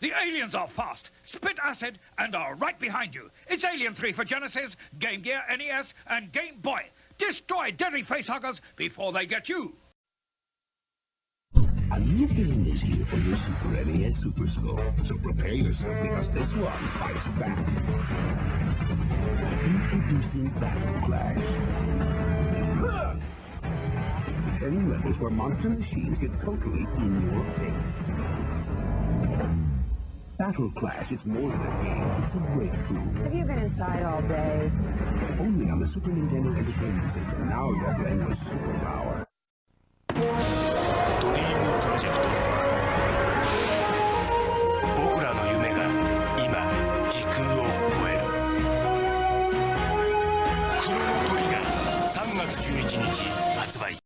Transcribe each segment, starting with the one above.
The aliens are fast, spit acid, and are right behind you. It's Alien 3 for Genesis, Game Gear, NES, and Game Boy. Destroy deadly facehuggers before they get you. A new game is here for your Super NES Super Scope, so prepare yourself because this one fights back. Introducing Battle Clash. 10 levels where monster machines get totally in your face. Battle Clash is more than a game, it's a breakthrough. Have you been inside all day? Only on the Super Nintendo Entertainment System. Now you're playing with superpower. ドリームプロジェクト僕らの夢が今時空を超えるクロノトリガー3月11日発売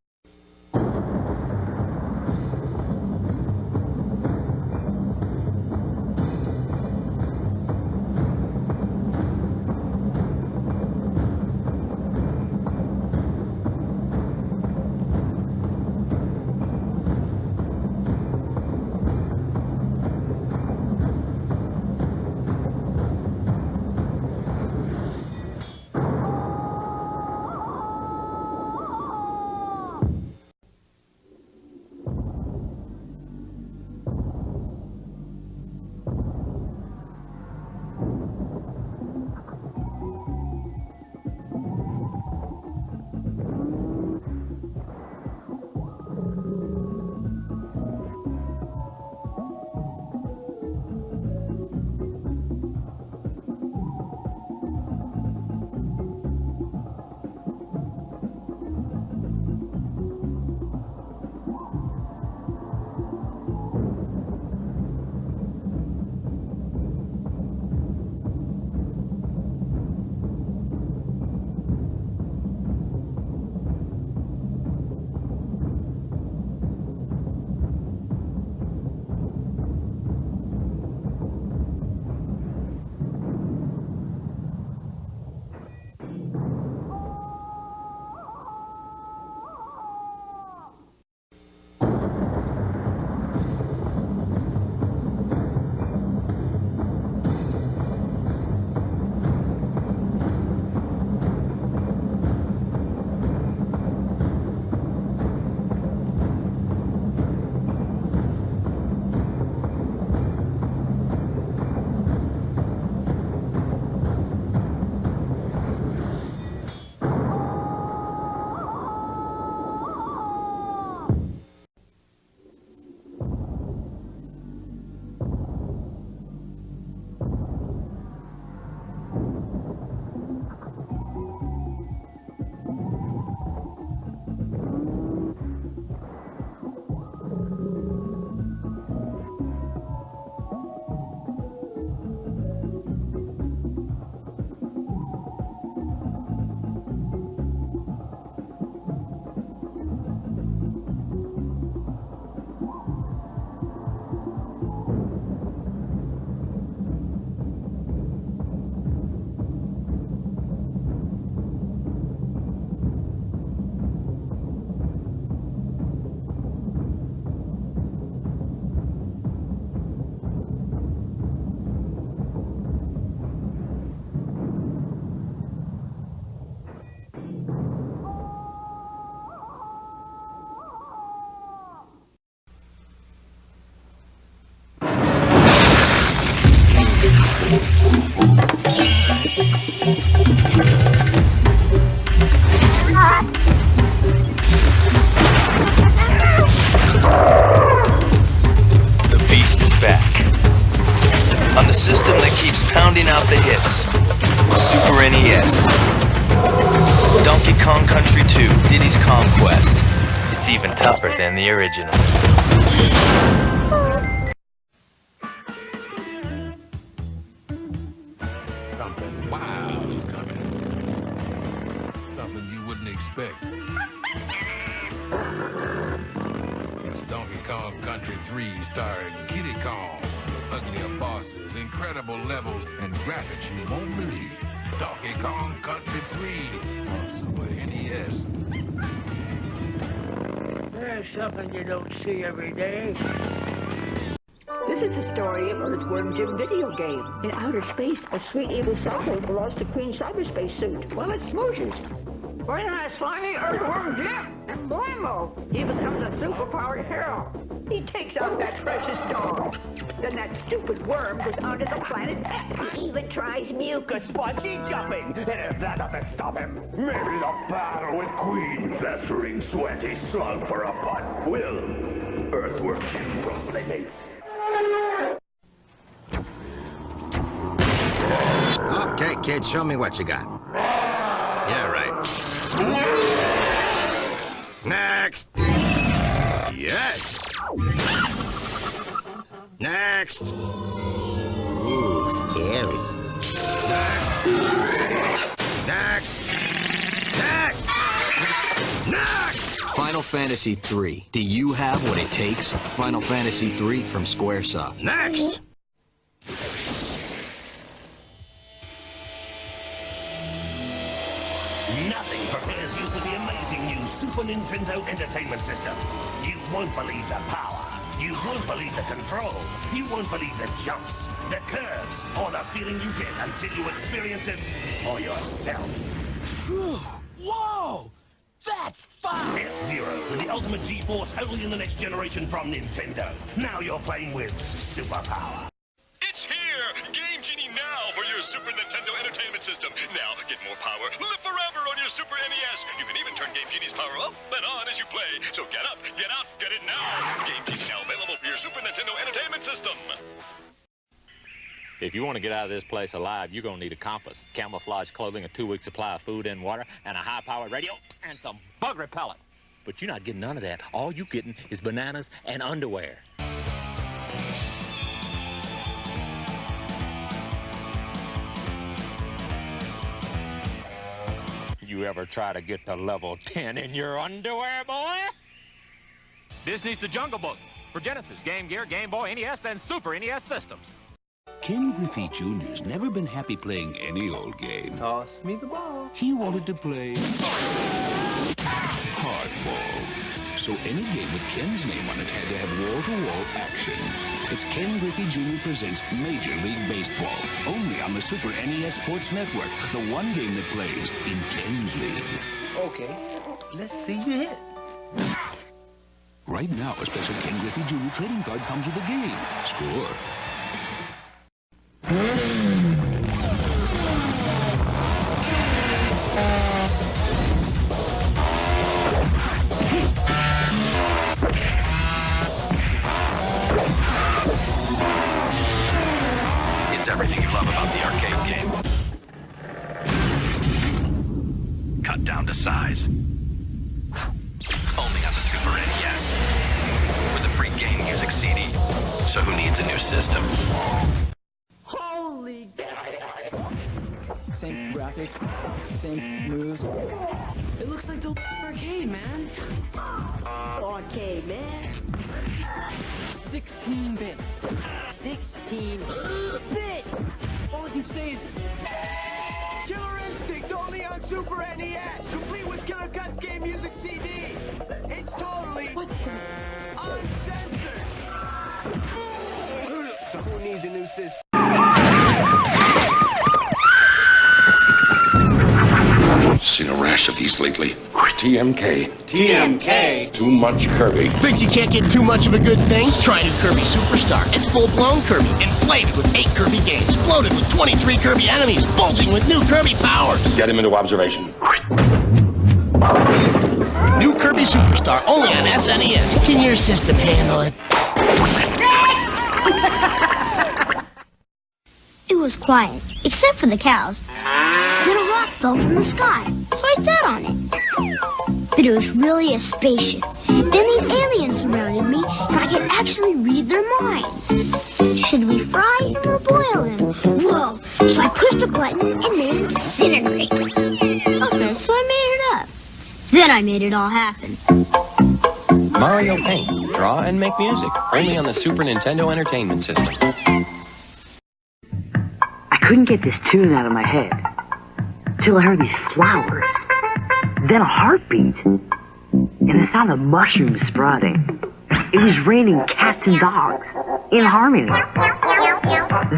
The beast is back. On the system that keeps pounding out the hits. Super NES. Donkey Kong Country 2, Diddy's Conquest. It's even tougher than the original. Something wild is coming. Something you wouldn't expect. It's Donkey Kong Country 3 starring Kiddy Kong, uglier bosses, incredible levels, and graphics you won't believe. Donkey Kong Country 3 on Super NES. There's something you don't see every day. This is the story of Earthworm Jim video game. In outer space, a sweet evil cellmate belongs to Queen Cyberspace suit while it smooshes. Right on a slimy Earthworm Jim, and blammo, he becomes a superpowered hero. He takes out that precious dog. Then that stupid worm goes onto the planet X. He even tries mucus spongy jumping. And if that doesn't stop him, Maybe the battle with Queen festering sweaty slug for a butt will. Earthworm Jim Pro Playmates. Okay, kid, show me what you got. Yeah, right. Next. Yes. Next. Ooh, scary. Next. Next. Next. Final Fantasy III. Do you have what it takes? Final Fantasy III from Squaresoft. Next. Nothing prepares you for the amazing new Super Nintendo Entertainment System. You won't believe the power. You won't believe the control. You won't believe the jumps, the curves, or the feeling you get until you experience it for yourself. Whoa! That's fast! F-Zero for the ultimate G-Force only in the next generation from Nintendo. Now you're playing with superpower. It's here! Game Genie now for your Super Nintendo Entertainment System. Now, get more power, live forever on your Super NES. You can even turn Game Genie's power up and on as you play. So get up, get out, get it now! Game Genie now available for your Super Nintendo Entertainment System. If you want to get out of this place alive, you're going to need a compass, camouflage clothing, a 2-week supply of food and water, and a high-powered radio, and some bug repellent. But you're not getting none of that. All you're getting is bananas and underwear. You ever try to get to level 10 in your underwear, boy? Disney's The Jungle Book for Genesis, Game Gear, Game Boy, NES, and Super NES systems. Ken Griffey Jr.'s never been happy playing any old game. Toss me the ball. He wanted to play hardball. So any game with Ken's name on it had to have wall-to-wall action. It's Ken Griffey Jr. presents Major League Baseball, only on the Super NES Sports Network, the one game that plays in Ken's league. Okay, let's see you hit. Right now, a special Ken Griffey Jr. trading card comes with the game. Score. It's everything you love about the arcade game. Cut down to size. Only on the Super NES. With a free game music CD. So who needs a new system? holy... Same graphics, same moves. It looks like the arcade, man. Arcade, man. 16 bits. 16 bits! All I can say is... Killer Instinct only on Super NES, complete with Killer Cuts game music CD. It's totally uncensored. So who needs a new system? Seen a rash of these lately. TMK. TMK. Too much Kirby. Think you can't get too much of a good thing? Try new Kirby Superstar. It's full-blown Kirby, inflated with 8 Kirby games, bloated with 23 Kirby enemies, bulging with new Kirby powers. Get him into observation. New Kirby Superstar, only on SNES. Can your system handle it? It was quiet, except for the cows. Then a rock fell from the sky, so I sat on it. But it was really a spaceship. Then these aliens surrounded me, and I could actually read their minds. Should we fry him or boil him? Whoa! So I pushed a button and made him disintegrate. Okay, so I made it up. Then I made it all happen. Mario Paint. Draw and make music. Only on the Super Nintendo Entertainment System. I couldn't get this tune out of my head. Till I heard these flowers. Then a heartbeat. And the sound of mushrooms sprouting. It was raining cats and dogs. in harmony.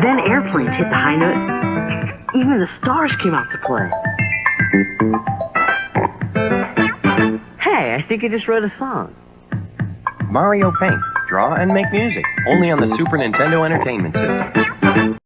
Then airplanes hit the high notes. Even the stars came out to play. Hey, I think I just wrote a song. Mario Paint. Draw and make music. Only on the Super Nintendo Entertainment System.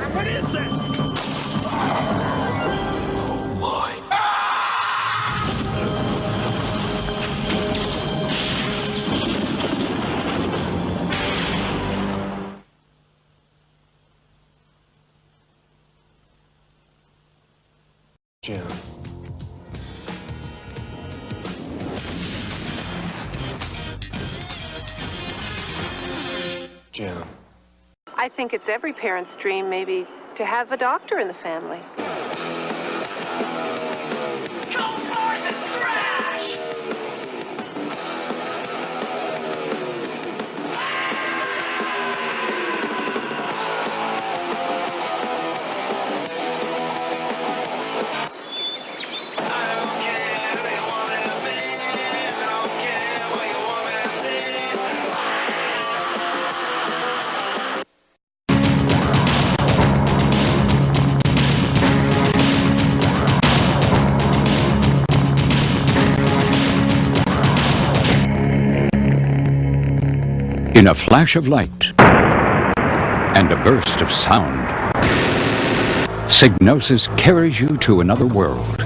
What is it? Jim. Jim. I think it's every parent's dream, maybe, to have a doctor in the family. In a flash of light and a burst of sound, Psygnosis carries you to another world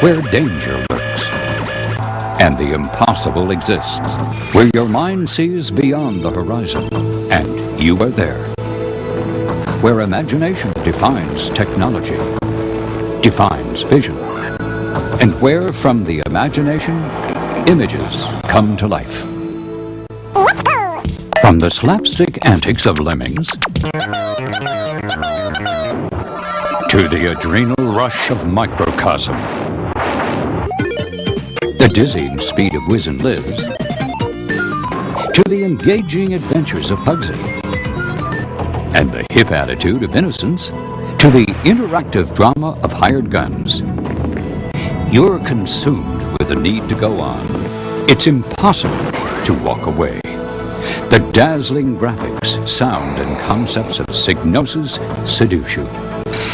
where danger lurks and the impossible exists, where your mind sees beyond the horizon and you are there, where imagination defines technology, defines vision, and where from the imagination images come to life. From the slapstick antics of lemmings to the adrenal rush of microcosm, the dizzying speed of Whiz and Liz, to the engaging adventures of Pugsy, and the hip attitude of Innocence, to the interactive drama of Hired Guns. You're consumed with the need to go on. It's impossible to walk away. The dazzling graphics, sound, and concepts of Psygnosis seduce you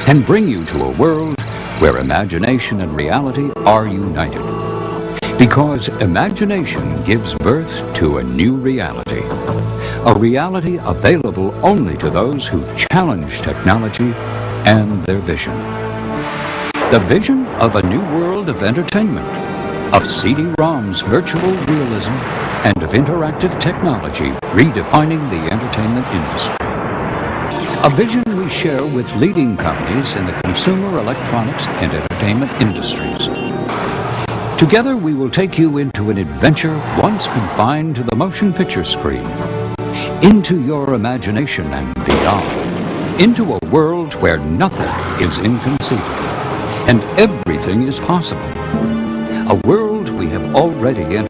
and bring you to a world where imagination and reality are united. Because imagination gives birth to a new reality. A reality available only to those who challenge technology and their vision. The vision of a new world of entertainment, of CD-ROM's virtual realism, and of interactive technology redefining the entertainment industry. A vision we share with leading companies in the consumer electronics and entertainment industries. Together we will take you into an adventure once confined to the motion picture screen, into your imagination and beyond, into a world where nothing is inconceivable and everything is possible. A world we have already entered,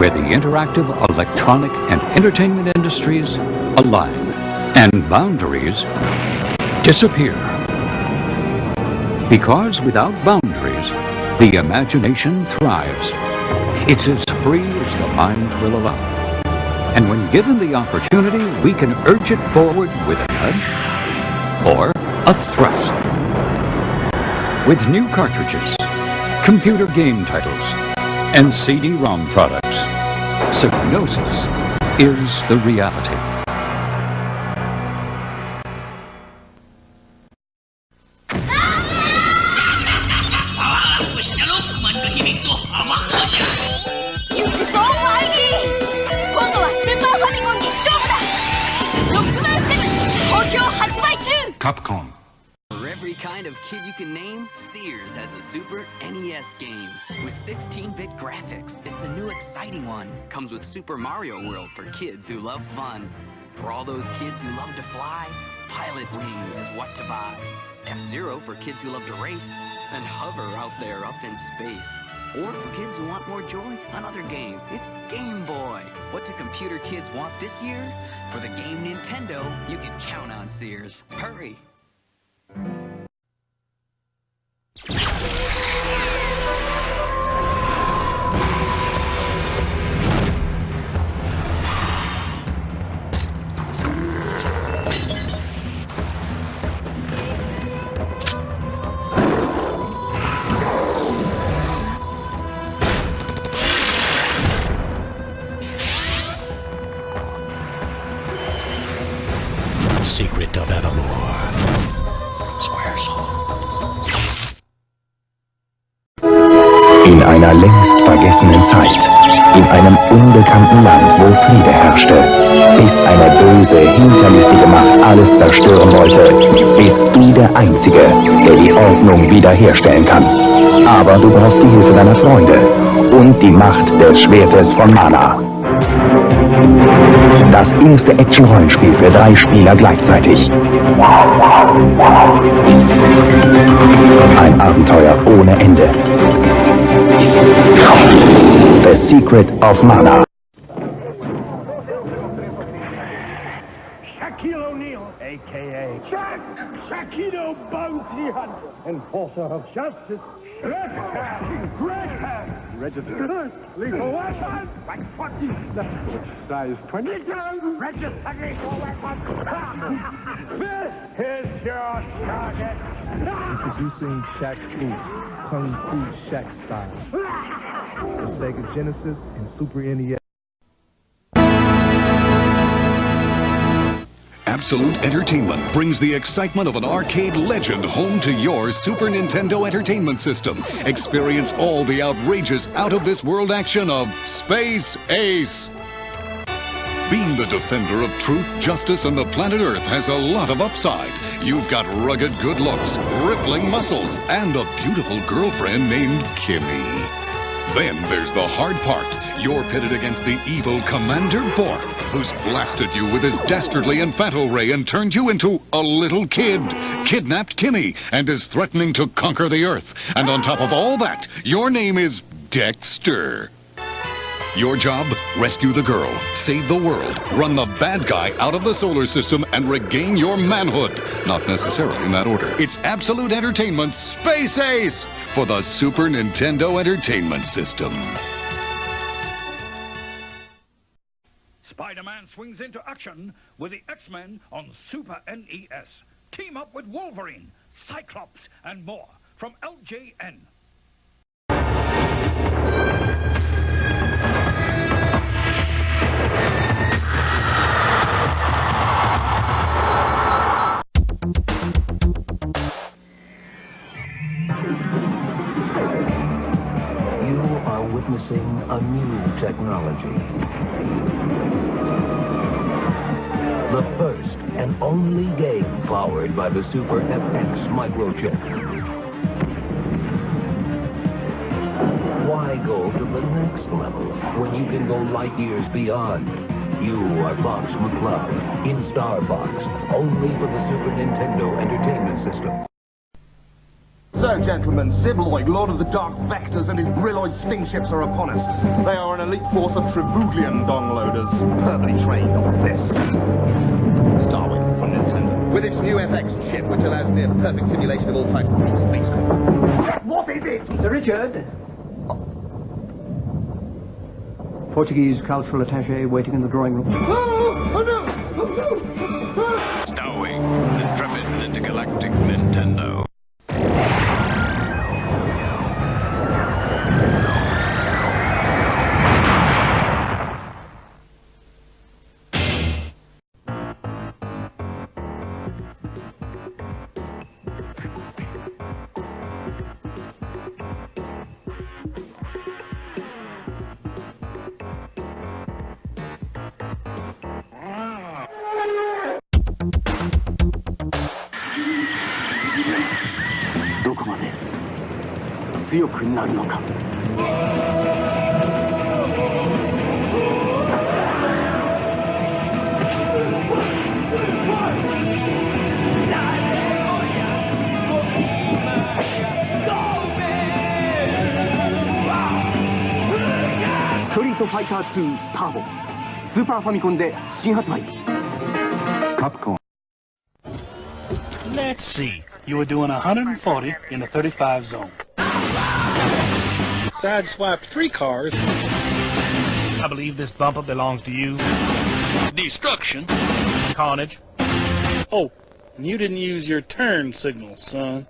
where the interactive, electronic, and entertainment industries align and boundaries disappear. Because without boundaries, the imagination thrives. It's as free as the mind will allow. And when given the opportunity, we can urge it forward with a nudge or a thrust. With new cartridges, computer game titles, and CD-ROM products, Psygnosis is the reality. Capcom. For every kind of kid you can name, Sears has a Super NES game. With 16-bit graphics, it's the new exciting one. Comes with Super Mario World for kids who love fun. For all those kids who love to fly, Pilot Wings is what to buy. F-Zero for kids who love to race, and hover out there up in space. Or for kids who want more joy, another game. It's Game Boy. What do computer kids want this year? For the game Nintendo, you can count on Sears. Hurry! Secret of Evermore. Squaresoft. In einer längst vergessenen Zeit, in einem unbekannten Land, wo Friede herrschte, bis eine böse, hinterlistige Macht alles zerstören wollte, bist du der Einzige, der die Ordnung wiederherstellen kann. Aber du brauchst die Hilfe deiner Freunde und die Macht des Schwertes von Mana. Das erste Action-Rollenspiel für 3 Spieler gleichzeitig. Ein Abenteuer ohne Ende. The Secret of Mana. Shaquille O'Neal, a.k.a. Shaquille Bounty Hunter, enforcer of justice. Red register, lethal weapon, like 40, size 22, register lethal weapon. This is your target. Introducing Shaq Fu, Kung Fu Shaq style. The Sega Genesis and Super NES. Absolute Entertainment brings the excitement of an arcade legend home to your Super Nintendo Entertainment System. Experience all the outrageous, out-of-this-world action of Space Ace. Being the defender of truth, justice, and the planet Earth has a lot of upside. You've got rugged good looks, rippling muscles, and a beautiful girlfriend named Kimmy. Then there's the hard part. You're pitted against the evil Commander Bork, who's blasted you with his dastardly infanto ray and turned you into a little kid, kidnapped Kimmy, and is threatening to conquer the Earth. And on top of all that, your name is Dexter. Your job? Rescue the girl, save the world, run the bad guy out of the solar system, and regain your manhood. Not necessarily in that order. It's Absolute Entertainment's Space Ace for the Super Nintendo Entertainment System. Spider-Man swings into action with the X-Men on Super NES. Team up with Wolverine, Cyclops, and more from LJN. Witnessing a new technology. The first and only game powered by the Super FX microchip. Why go to the next level when you can go light years beyond? You are Fox McCloud in Star Fox, only for the Super Nintendo Entertainment System. So, gentlemen, Sibloid, Lord of the Dark Vectors, and his Brilloid sting ships are upon us. They are an elite force of Trevulian dongloaders, perfectly trained on this. Starwing from Nintendo. With its new FX chip, which allows near perfect simulation of all types of deep space combat. What is it? Sir Richard. Portuguese cultural attaché waiting in the drawing room. Oh no! Starwing, the intrepid intergalactic Nintendo. Street Fighter 2 Turbo スーパーファミコンで新発売。Capcom. Let's see. You were doing 140 in the 35 zone. Sideswiped 3 cars. I believe this bumper belongs to you. Destruction. Carnage. Oh, and you didn't use your turn signal, son.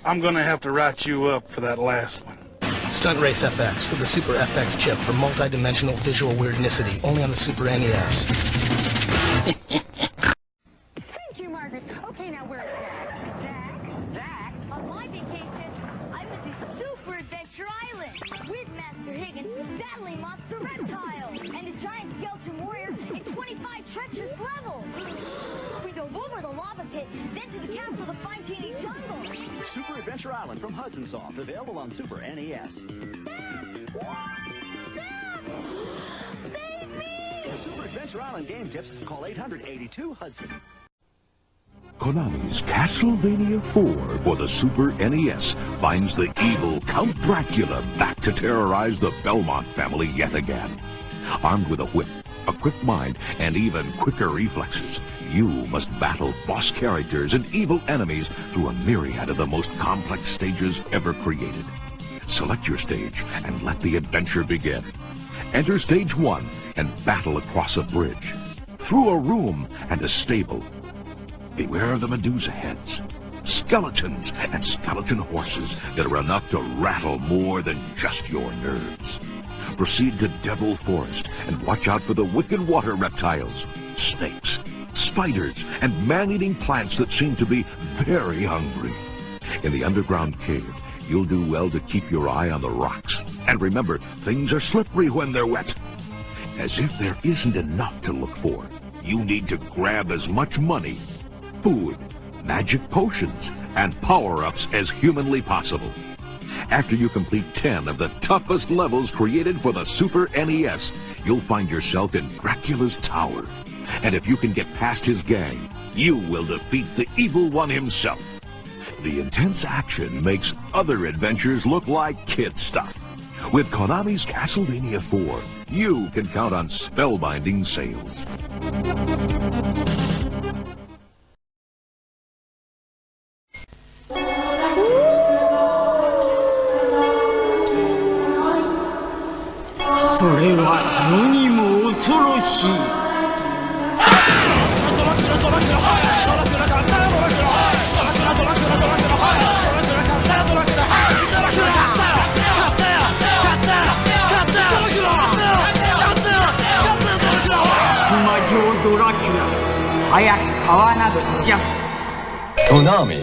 I'm gonna have to write you up for that last one. Stunt Race FX with the Super FX chip for multi-dimensional visual weirdnicity, only on the Super NES. Thank you, Margaret. Okay, now where's Zach? Zach? On my vacation, I went to Super Adventure Island with Master Higgins battling monster reptiles and a giant skeleton warrior in 25 treacherous levels. We dove over the lava pit, then to the castle to find Genie's jungle. Super Adventure Island from Hudson Soft, available on Super NES. For Super Adventure Island game tips, call 882-HUDSON. Konami's Castlevania 4 for the Super NES finds the evil Count Dracula back to terrorize the Belmont family yet again. Armed with a whip, a quick mind, and even quicker reflexes, you must battle boss characters and evil enemies through a myriad of the most complex stages ever created. Select your stage and let the adventure begin. Enter Stage 1 and battle across a bridge, through a room and a stable. Beware of the Medusa heads, skeletons, and skeleton horses that are enough to rattle more than just your nerves. Proceed to Devil Forest and watch out for the wicked water reptiles, snakes, spiders, and man-eating plants that seem to be very hungry. In the underground cave, you'll do well to keep your eye on the rocks. And remember, things are slippery when they're wet. As if there isn't enough to look for, you need to grab as much money, food, magic potions, and power-ups as humanly possible. After you complete 10 of the toughest levels created for the Super NES, you'll find yourself in Dracula's tower. And if you can get past his gang, you will defeat the evil one himself. The intense action makes other adventures look like kid stuff. With Konami's Castlevania 4, you can count on spellbinding sales. Konami.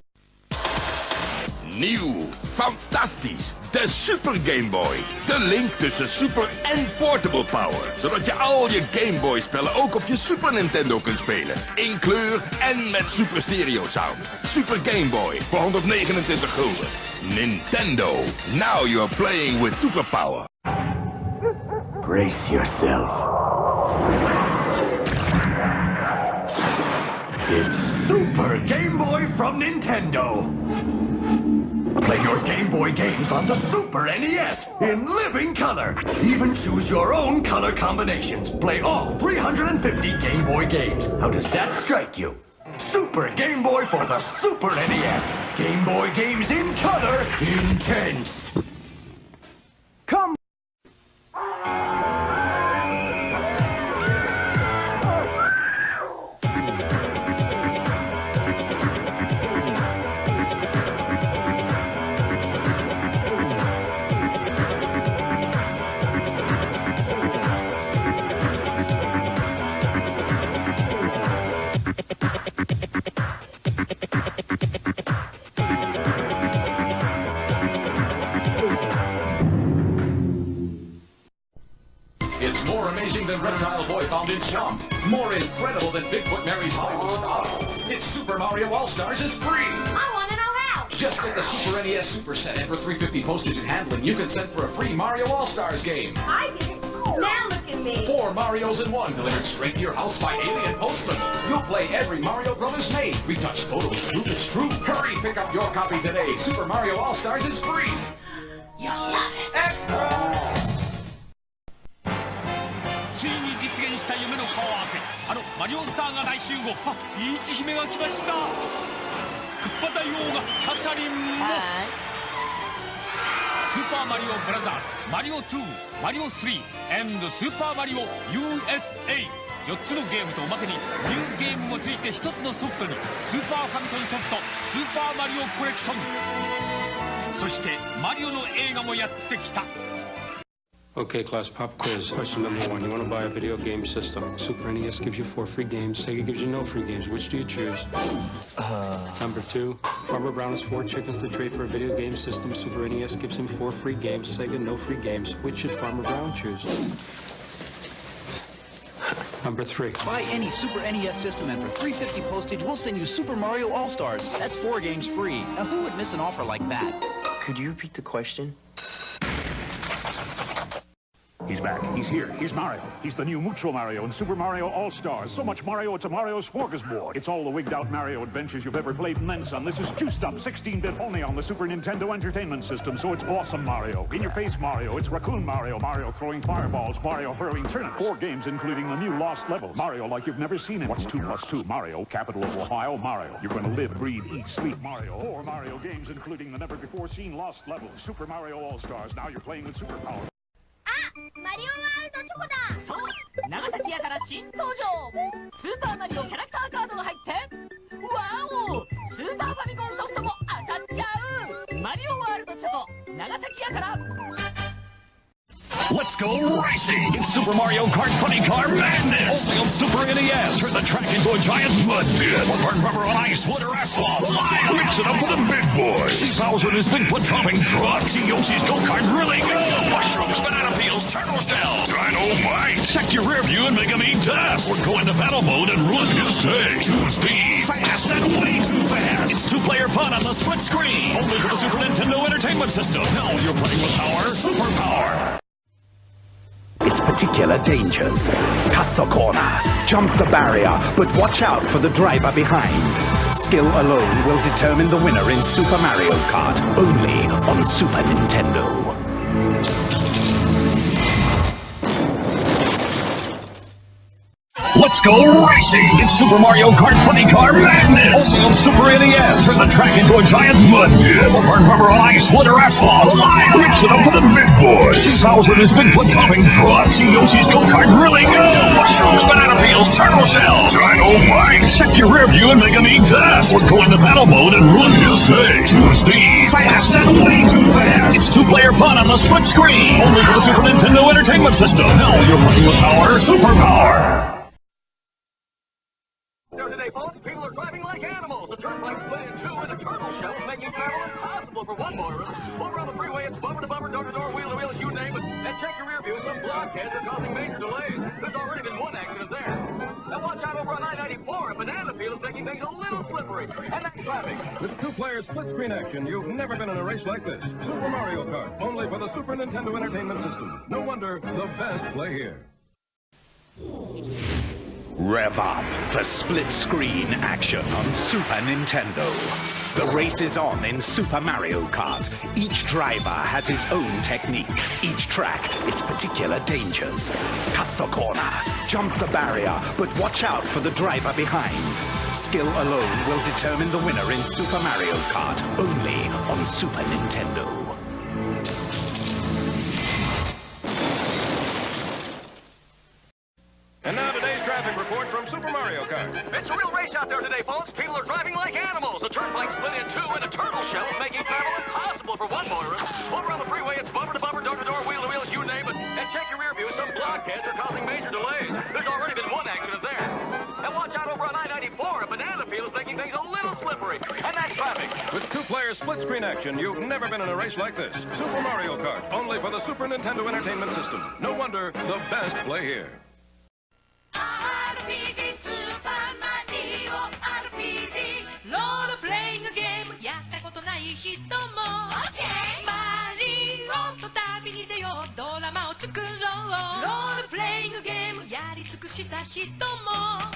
Nieuw, fantastisch, de Super Game Boy. De link tussen Super en Portable Power. Zodat je al je Game Boy spellen ook op je Super Nintendo kunt spelen. In kleur en met Super Stereo Sound. Super Game Boy voor 129 gulden. Nintendo. Now you're playing with Super Power. Brace yourself. It's Super Game Boy from Nintendo. Play your Game Boy games on the Super NES in living color. Even choose your own color combinations. Play all 350 Game Boy games. How does that strike you? Super Game Boy for the Super NES. Game Boy games in color, intense. Come. It's more amazing than Reptile Boy found in swamp. More incredible than Bigfoot Mary's Hollywood star. It's Super Mario All-Stars is free. I want to know how. Just get the Super NES Super Set, and for $3.50 postage and handling, you can send for a free Mario All-Stars game. I did it. Now look at me. 4 Marios in 1, delivered straight to your house by alien postman. You'll play every Mario Brothers made. Retouched photos prove it's true. Hurry, pick up your copy today. Super Mario All-Stars is free. You'll love it. Extra! ついに実現した夢の顔合わせ、マリオスターが大集合。ピーチ姫が来ました。クッパ大王がキャサリンも。スーパーマリオブラザーズ、マリオ2、マリオ3、スーパーマリオ USA。4つのゲームとおまけにニューゲームもついて1つのソフトにスーパーファミコンソフトスーパーマリオコレクション。そしてマリオの映画もやってきた。 Okay, class, pop quiz. Question number 1. You want to buy a video game system. Super NES gives you 4 free games. Sega gives you no free games. Which do you choose? Number 2. Farmer Brown has 4 chickens to trade for a video game system. Super NES gives him 4 free games. Sega, no free games. Which should Farmer Brown choose? Number 3. Buy any Super NES system and for $3.50 postage, we'll send you Super Mario All-Stars. That's 4 games free. Now, who would miss an offer like that? Could you repeat the question? He's back. He's here. He's Mario. He's the new Mucho Mario in Super Mario All-Stars. So much Mario, it's a Mario smorgasbord. It's all the wigged-out Mario adventures you've ever played and then some. This is juiced up 16-bit only on the Super Nintendo Entertainment System, so it's awesome Mario. In-your-face Mario. It's Raccoon Mario. Mario throwing fireballs. Mario hurling turnips. 4 games, including the new Lost Levels. Mario like you've never seen him. What's 2 plus 2? Mario. Capital of Ohio, Mario. You're going to live, breathe, eat, sleep Mario. 4 Mario games, including the never-before-seen Lost Levels. Super Mario All-Stars. Now you're playing with superpowers. マリオワールドチョコだ。そう、長崎屋から新登場。スーパーマリオキャラクターカードが入って、ワオ！スーパーファミコンソフトも当たっちゃう。マリオワールドチョコ、長崎屋から。Let's go racing! It's Super Mario Kart Funny Car Madness! Only on Super NES! Turn the track into a giant mud pit! Or burn rubber on ice, wood, or asphalt! Fly! Mix it up with the big boys! See Bowser and his Bigfoot dropping truck! See Yoshi's go-kart really go! Mushrooms, banana peels, turtle shells! Dynamite! Check your rear view and make him eat dust! Or go into battle mode and ruin his day! Too speed! Fast and way too fast! It's 2-player fun on the split screen! Only for the Super Nintendo Entertainment System! Now you're playing with power, superpower! Its particular dangers. Cut the corner, jump the barrier, but watch out for the driver behind. Skill alone will determine the winner in Super Mario Kart, only on Super Nintendo. Let's go racing! It's Super Mario Kart Funny Car Madness! Only on Super NES! Turn the track into a giant mud pit! Or burn rubber on ice, wood, or asphalt! Fly! Mix it up with the big boys! See Bowser and his Bigfoot dropping truck! See Yoshi's go-kart really go! Mushrooms, banana peels, turtle shells! Dynamite! Check your rear view and make him eat dust! Or go into battle mode and ruin his day! Too speed! Fast and way too fast! It's 2-player fun on the split screen! Only for the Super Nintendo Entertainment System! Now you're playing with power, superpower! Today, folks, people are driving like animals. The turnpike split in 2 and the turtle shell is making travel impossible for one motorist. Over on the freeway, it's bumper to bumper, door to door, wheel to wheel, you name it. And check your rear view, some blockheads are causing major delays. There's already been 1 accident there. Now watch out over on I-94. A banana peel is making things a little slippery. And that's traffic. With 2-player split-screen action, you've never been in a race like this. Super Mario Kart, only for the Super Nintendo Entertainment System. No wonder the best play here. Rev up for split-screen action on Super Nintendo. The race is on in Super Mario Kart. Each driver has his own technique. Each track, its particular dangers. Cut the corner, jump the barrier, but watch out for the driver behind. Skill alone will determine the winner in Super Mario Kart, only on Super Nintendo. And now today's traffic report from Super Mario Kart. It's a real race out there today, folks. People are driving like animals. The turnpike split in two, and a turtle shell is making travel impossible for one motorist. Over on the freeway, it's bumper to bumper, door to door, wheel to wheel, you name it. And check your rear view. Some blockheads are causing major delays. There's already been one accident there. And watch out over on I-94. A banana peel is making things a little slippery. And that's traffic. With two-player split-screen action, you've never been in a race like this. Super Mario Kart, only for the Super Nintendo Entertainment System. No wonder the best play here. RPG スーパーマリオ RPG ロールプレイングゲームやったことない人も OK マリオと旅に出ようドラマを作ろうロールプレイングゲームやり尽くした人も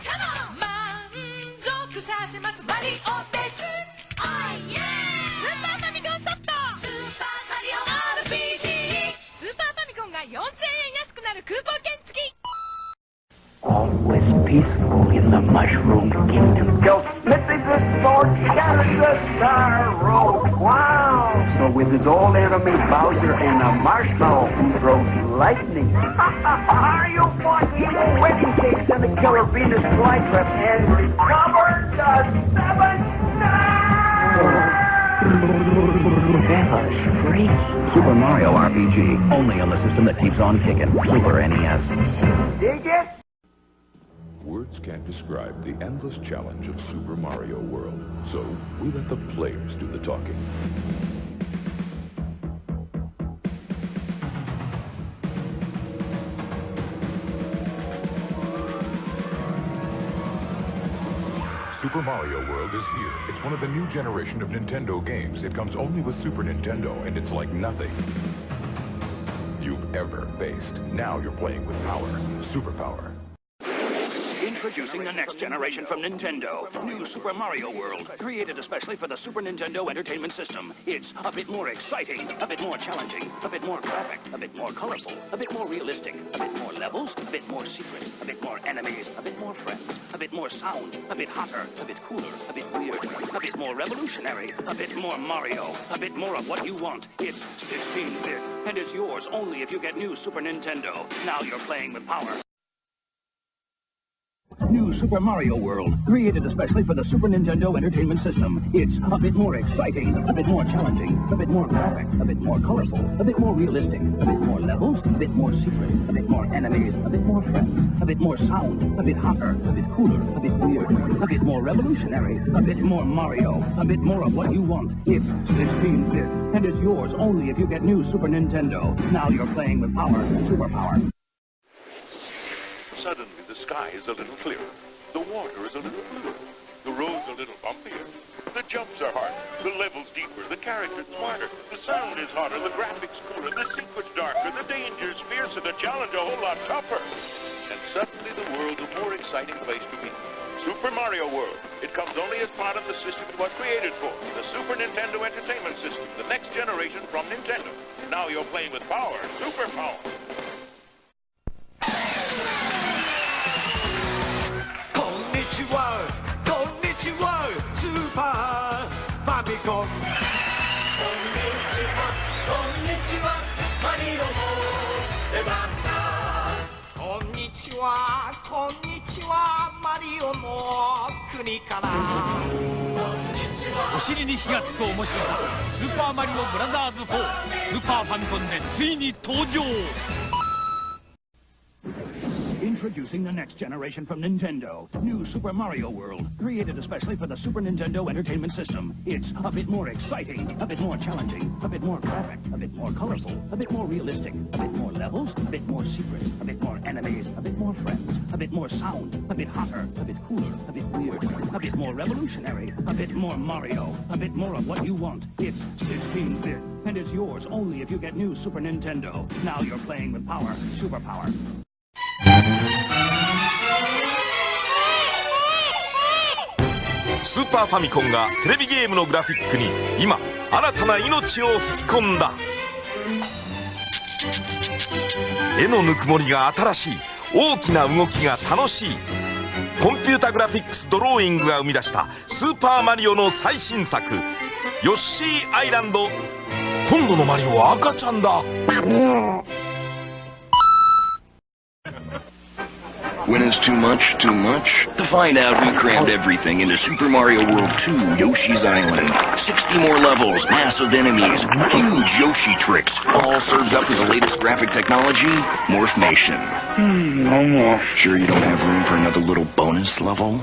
Come on 満足させますマリオです Oh yeah スーパーファミコンソフトスーパーマリオ RPG スーパーファミコンが4000円安くなるクーポン券付き All was peaceful in the Mushroom Kingdom. Till Smithy the Sword shattered the Star Road. Wow! So with his old enemy Bowser and a marshmallow who throws lightning. Are you bought evil wedding cakes and the killer Venus flytraps and recovered the seven That was freaky. Super Mario RPG, only on the system that keeps on kicking. Super NES. Dig it? Words can't describe the endless challenge of Super Mario World, so we let the players do the talking. Super Mario World is here. It's one of the new generation of Nintendo games. It comes only with Super Nintendo, and it's like nothing you've ever faced. Now you're playing with power, superpower. Introducing the next generation from Nintendo, new Super Mario World, created especially for the Super Nintendo Entertainment System. It's a bit more exciting, a bit more challenging, a bit more graphic, a bit more colorful, a bit more realistic, a bit more levels, a bit more secret, a bit more enemies, a bit more friends, a bit more sound, a bit hotter, a bit cooler, a bit weird, a bit more revolutionary, a bit more Mario, a bit more of what you want. It's 16-bit, and it's yours only if you get new Super Nintendo. Now you're playing with power. New Super Mario World, created especially for the Super Nintendo Entertainment System. It's a bit more exciting, a bit more challenging, a bit more graphic, a bit more colorful, a bit more realistic, a bit more levels, a bit more secret, a bit more enemies, a bit more friends, a bit more sound, a bit hotter, a bit cooler, a bit weird, a bit more revolutionary, a bit more Mario, a bit more of what you want. It's 16-bit, and it's yours only if you get new Super Nintendo. Now you're playing with power, superpower. Suddenly, the sky is a little clearer. The water is a little bluer. The roads a little bumpier. The jumps are harder. The levels deeper. The characters smarter. The sound is hotter. The graphics cooler. The secrets darker. The dangers fiercer. The challenge a whole lot tougher. And suddenly the world's a more exciting place to be. Super Mario World. It comes only as part of the system it was created for. The Super Nintendo Entertainment System. The next generation from Nintendo. Now you're playing with power. Superpower. こんにちはスーパーファミコンこんにちはマリオの出番だこんにちはマリオの国からお尻に火がつく面白さスーパーマリオブラザーズ4スーパーファミコンでついに登場 Introducing the next generation from Nintendo, new Super Mario World, created especially for the Super Nintendo Entertainment System. It's a bit more exciting, a bit more challenging, a bit more graphic, a bit more colorful, a bit more realistic, a bit more levels, a bit more secret, a bit more enemies, a bit more friends, a bit more sound, a bit hotter, a bit cooler, a bit weird, a bit more revolutionary, a bit more Mario, a bit more of what you want. It's 16-bit, and it's yours only if you get new Super Nintendo. Now you're playing with power, superpower. スーパーファミコンがテレビゲームのグラフィックに今新たな命を吹き込んだ。絵のぬくもりが新しい、大きな動きが楽しい。コンピュータグラフィックスドローイングが生み出したスーパーマリオの最新作ヨッシーアイランド。今度のマリオは赤ちゃんだ。When is too much too much? To find out who crammed everything into Super Mario World 2 Yoshi's Island. 60 more levels, massive enemies, huge Yoshi tricks, all served up with the latest graphic technology, Morphmation. No more. Sure you don't have room for another little bonus level?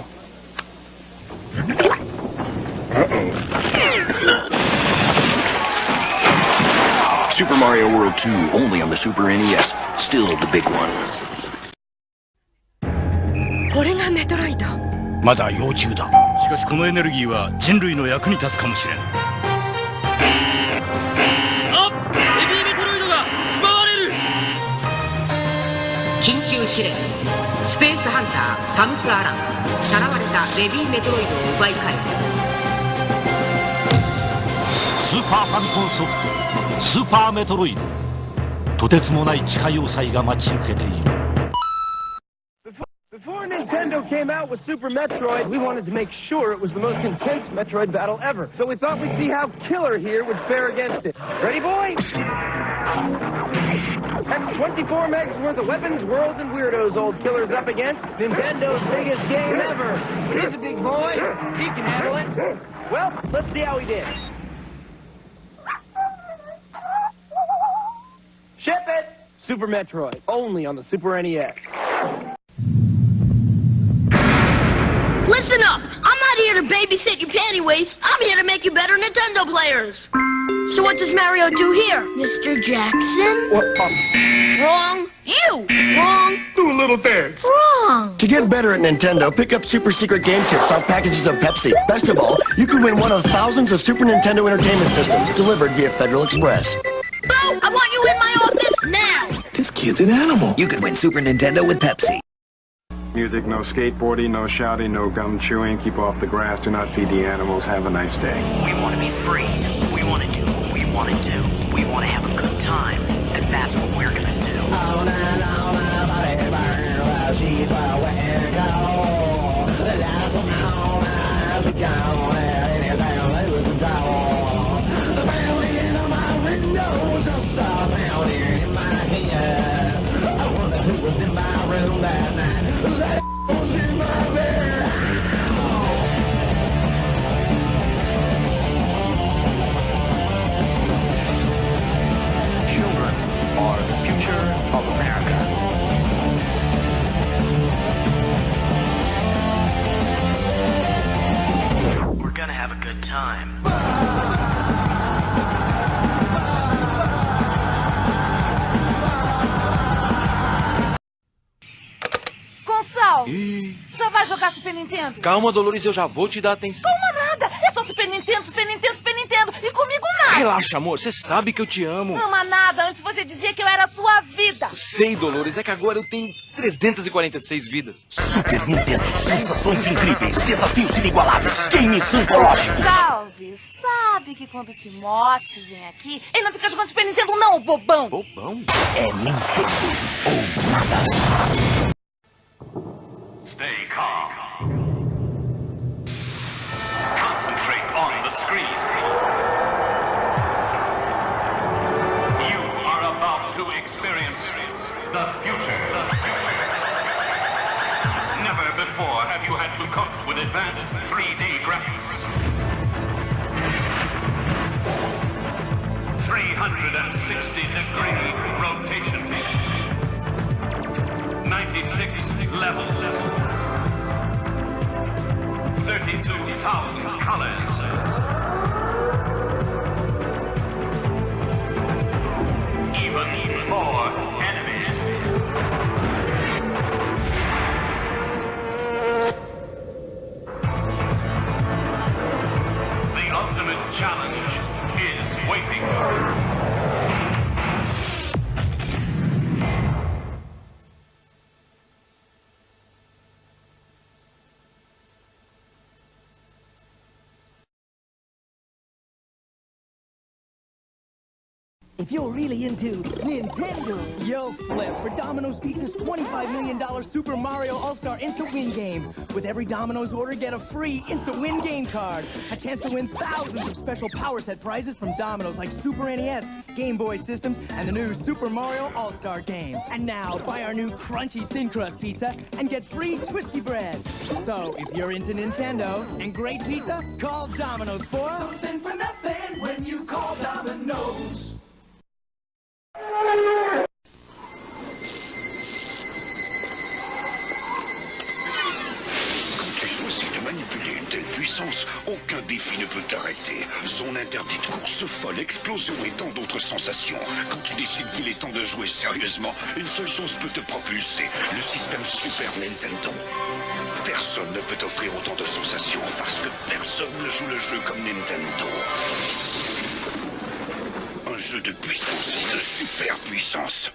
Super Mario World 2, only on the Super NES. Still the big one. これがメトロイド。まだ幼虫だ。しかしこのエネルギーは人類の役に立つかもしれん。あっ、ヘビーメトロイドが奪われる。緊急指令。スペースハンターサムス・アラン。さらわれたベビーメトロイドを奪い返す。スーパーファミコンソフトスーパーメトロイド。とてつもない地下要塞が待ち受けている。Before Nintendo came out with Super Metroid, we wanted to make sure it was the most intense Metroid battle ever. So we thought we'd see how Killer here would fare against it. Ready, boys? That's 24 megs worth of weapons, worlds, and weirdos old Killer's up against. Nintendo's biggest game ever. He's a big boy. He can handle it. Well, let's see how he did. Ship it! Super Metroid, only on the Super NES. Listen up! I'm not here to babysit you panty waist. I'm here to make you better Nintendo players. So what does Mario do here, Mr. Jackson? What? Wrong. You. Wrong. Do a little dance. Wrong. To get better at Nintendo, pick up super secret game tips on packages of Pepsi. Best of all, you can win one of thousands of Super Nintendo Entertainment Systems delivered via Federal Express. Bo, I want you in my office now. This kid's an animal. You could win Super Nintendo with Pepsi. Music, no skateboarding, no shouting, no gum chewing. Keep off the grass. Do not feed the animals. Have a nice day. We want to be free. We want to do what we want to do. We want to have a good time. And that's what we're going to do. Oh, no, my body burn while she's well where to go. The last one on as we go. Anything lose control. The mountain on my window just a mountain in my head. I wonder who was in my room that night. That was in my bed. Children are the future of America. We're gonna have a good time. Gonçalo, já vai jogar Super Nintendo? Calma, Dolores, eu já vou te dar atenção. Calma nada, é só Super Nintendo, Super Nintendo, Super Nintendo. E comigo nada. Relaxa, amor, você sabe que eu te amo. Não ama nada, antes você dizia que eu era a sua vida. Sei, Dolores, é que agora eu tenho 346 vidas. Super Nintendo, sensações incríveis, desafios inigualáveis, games antológicos. Salve, sabe que quando o Timote vem aqui, ele não fica jogando Super Nintendo não, bobão. Bobão? É Nintendo ou nada. Stay calm. Concentrate on the screen. You are about to experience the future. Never before have you had to cope with advanced 3D graphics. 360-degree rotation. 96 levels. If you're really into Nintendo, you'll flip for Domino's Pizza's $25 million Super Mario All-Star Instant Win game. With every Domino's order, get a free Instant Win game card. A chance to win thousands of special Power Set prizes from Domino's like Super NES, Game Boy systems, and the new Super Mario All-Star game. And now, buy our new crunchy thin crust pizza and get free Twisty Bread. So, if you're into Nintendo and great pizza, call Domino's for something for nothing when you call Domino's. Quand tu choisis de manipuler une telle puissance, aucun défi ne peut t'arrêter. Zone interdite, course folle, explosion et tant d'autres sensations. Quand tu décides qu'il est temps de jouer sérieusement, une seule chose peut te propulser, le système Super Nintendo. Personne ne peut t'offrir autant de sensations parce que personne ne joue le jeu comme Nintendo. Un jeu de puissance, de super puissance.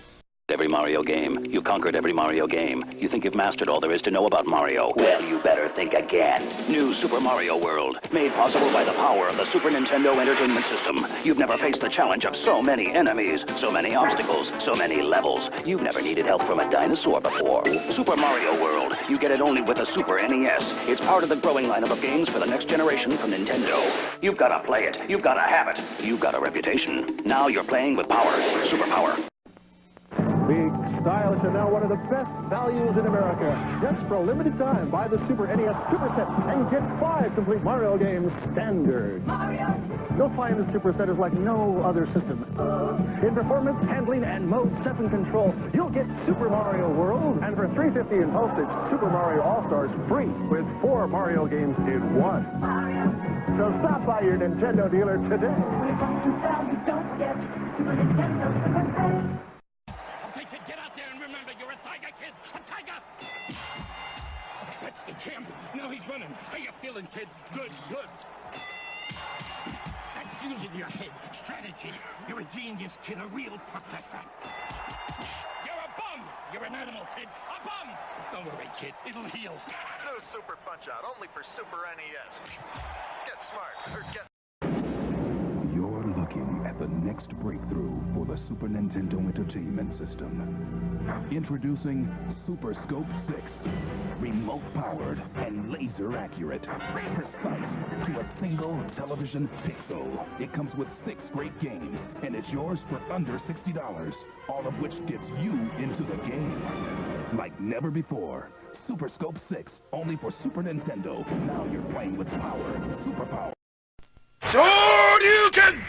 Every Mario game. You conquered every Mario game. You think you've mastered all there is to know about Mario. Well, you better think again. New Super Mario World. Made possible by the power of the Super Nintendo Entertainment System. You've never faced the challenge of so many enemies, so many obstacles, so many levels. You've never needed help from a dinosaur before. Super Mario World. You get it only with a Super NES. It's part of the growing lineup of games for the next generation from Nintendo. You've got to play it. You've got to have it. You've got a reputation. Now you're playing with power. Super power. Big, stylish, and now one of the best values in America. Just for a limited time, buy the Super NES Super Set and get 5 complete Mario games standard. Mario! You'll find the Super Set is like no other system. In performance, handling, and mode 7 control, you'll get Super Mario World, and for $3.50 in postage, Super Mario All-Stars free with 4 Mario games in 1. Mario. So stop by your Nintendo dealer today. You don't get Super Nintendo Super Set. That's the champ. Now he's running. How you feeling, kid? Good, good. That's using your head. Strategy. You're a genius, kid. A real professor. You're a bum. You're an animal, kid. A bum. Don't worry, kid. It'll heal. No Super Punch-Out. Only for Super NES. Get smart. Or get... You're looking at the next breakthrough for the Super Nintendo Entertainment System. Introducing Super Scope 6. Remote-powered and laser-accurate. Precise to a single television pixel. It comes with 6 great games, and it's yours for under $60. All of which gets you into the game. Like never before. Super Scope 6, only for Super Nintendo. Now you're playing with power. Super power. Shoryuken!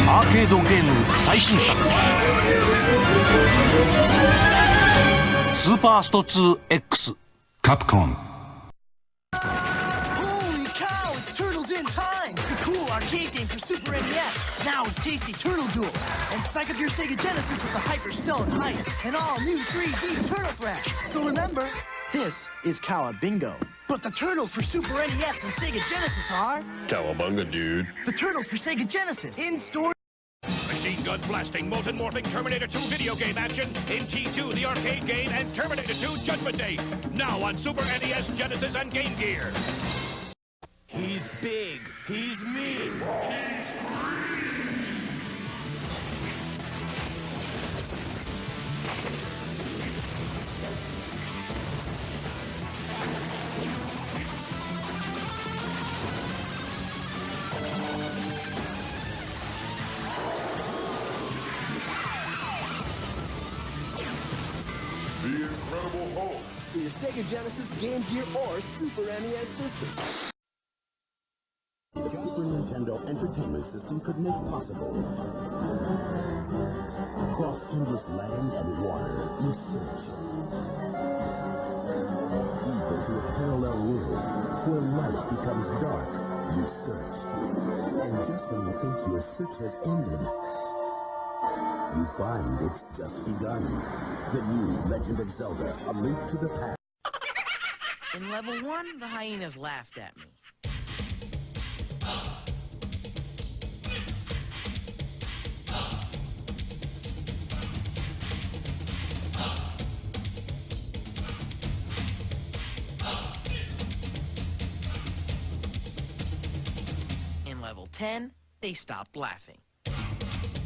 アーケードゲーム最新作スーパースト 2X カプコン Holy cow, it's Turtles in Time! The cool arcade game for Super NES. Now with tasty Turtle Duels. And psych up your Sega Genesis with the Hyper Stone Heist and all new 3D Turtle Thrash. So remember, this is Kawa Bingo. But the Turtles for Super NES and Sega Genesis are... Cowabunga, dude. The Turtles for Sega Genesis. In store... Machine gun blasting, molten morphing, Terminator 2 video game action, MT2 the arcade game, and Terminator 2 Judgment Day. Now on Super NES, Genesis, and Game Gear. He's big. He's mean. He's The Incredible Hulk. For your Sega Genesis, Game Gear, or Super NES system. Super Nintendo Entertainment System could make possible. Across endless land and water, you search. Even to a parallel world, where light becomes dark, you search. And just when you think your search has ended, you find it's just begun. The new Legend of Zelda, A Link to the Past. In level 1, the hyenas laughed at me. In level 10, they stopped laughing.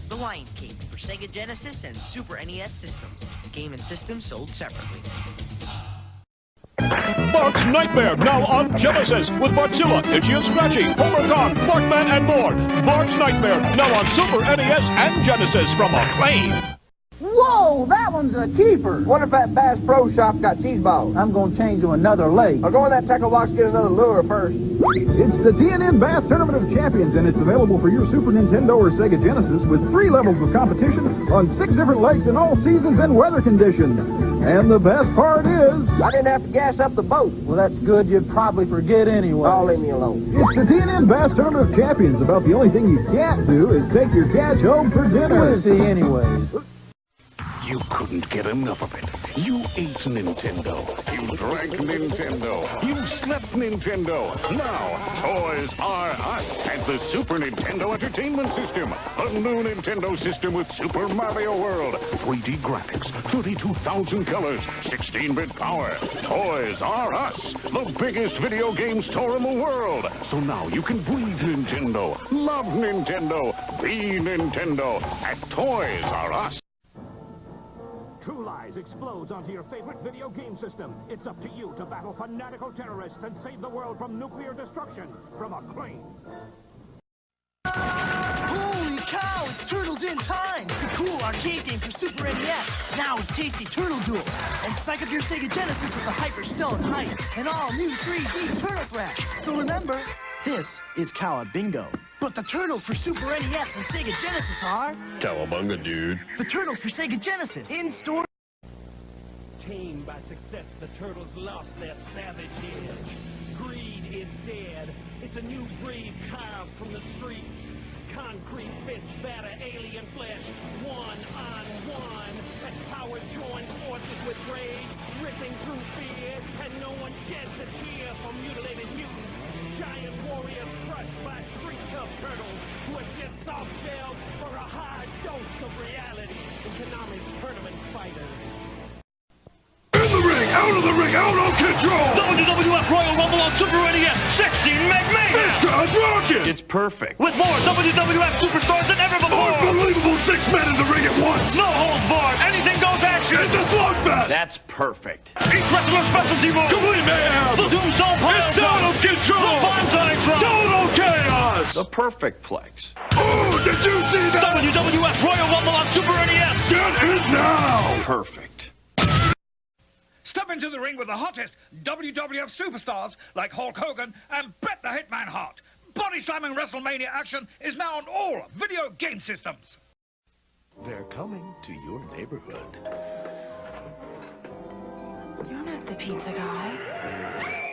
The Lion King for Sega Genesis and Super NES systems. Game and system sold separately. Bart's Nightmare, now on Genesis, with Bartzilla, Itchy and Scratchy, Homer Khan, Bartman, and more. Bart's Nightmare, now on Super NES and Genesis from Acclaim. Whoa, that one's a keeper. Wonder if that Bass Pro Shop got cheese balls. I'm going to change to another lake. I'll go in that tackle box and get another lure first. It's the D&M Bass Tournament of Champions, and it's available for your Super Nintendo or Sega Genesis with 3 levels of competition on 6 different lakes in all seasons and weather conditions. And the best part is... I didn't have to gas up the boat. Well, that's good. You'd probably forget anyway. Oh, leave me alone. It's the D&M Bass Tournament of Champions. About the only thing you can't do is take your catch home for dinner. What is he anyways? You couldn't get enough of it. You ate Nintendo. You drank Nintendo. You slept Nintendo. Now, Toys R Us has the Super Nintendo Entertainment System. A new Nintendo system with Super Mario World. 3D graphics, 32,000 colors, 16-bit power. Toys R Us, the biggest video game store in the world. So now you can breathe Nintendo, love Nintendo, be Nintendo at Toys R Us. True Lies explodes onto your favorite video game system. It's up to you to battle fanatical terrorists and save the world from nuclear destruction. From Acclaim. Holy cow, it's Turtles in Time! The cool arcade game for Super NES. Now with tasty Turtle Duels. And psych up your Sega Genesis with the Hyper Stone Heist and all new 3D Turtle Thrash. So remember, this is Cowabunga. But the Turtles for Super NES and Sega Genesis are... Cowabunga, dude. The Turtles for Sega Genesis. In store... Tamed by success, the Turtles lost their savage edge. Greed is dead. It's a new breed carved from the streets. Concrete fists batter alien flesh, one on one. As power joins forces with rage, ripping through fear, and no one sheds a tear for mutilated mutants. Giant warriors crushed by street tough turtles who are just soft shells for a high dose of reality. Economics tournament fighters. In the ring, out of the ring, out of control! WWF Royal Rumble on Super NES, 16 Meg Mayhem! This guy's rocking! It's perfect. With more WWF superstars than ever before! Unbelievable 6 men in the ring at once! No holds barred, anything goes action! It's a slugfest! That's perfect. Each wrestler's specialty move! Complete mayhem! The Tombstone Pile! It's out of control! The Bonsai Drum! Total chaos! The perfect plex. Oh, did you see that? WWF Royal Rumble on Super NES! Get it now! Perfect. Step into the ring with the hottest WWF superstars like Hulk Hogan and Bret the Hitman Hart. Body slamming WrestleMania action is now on all video game systems. They're coming to your neighborhood. You're not the pizza guy.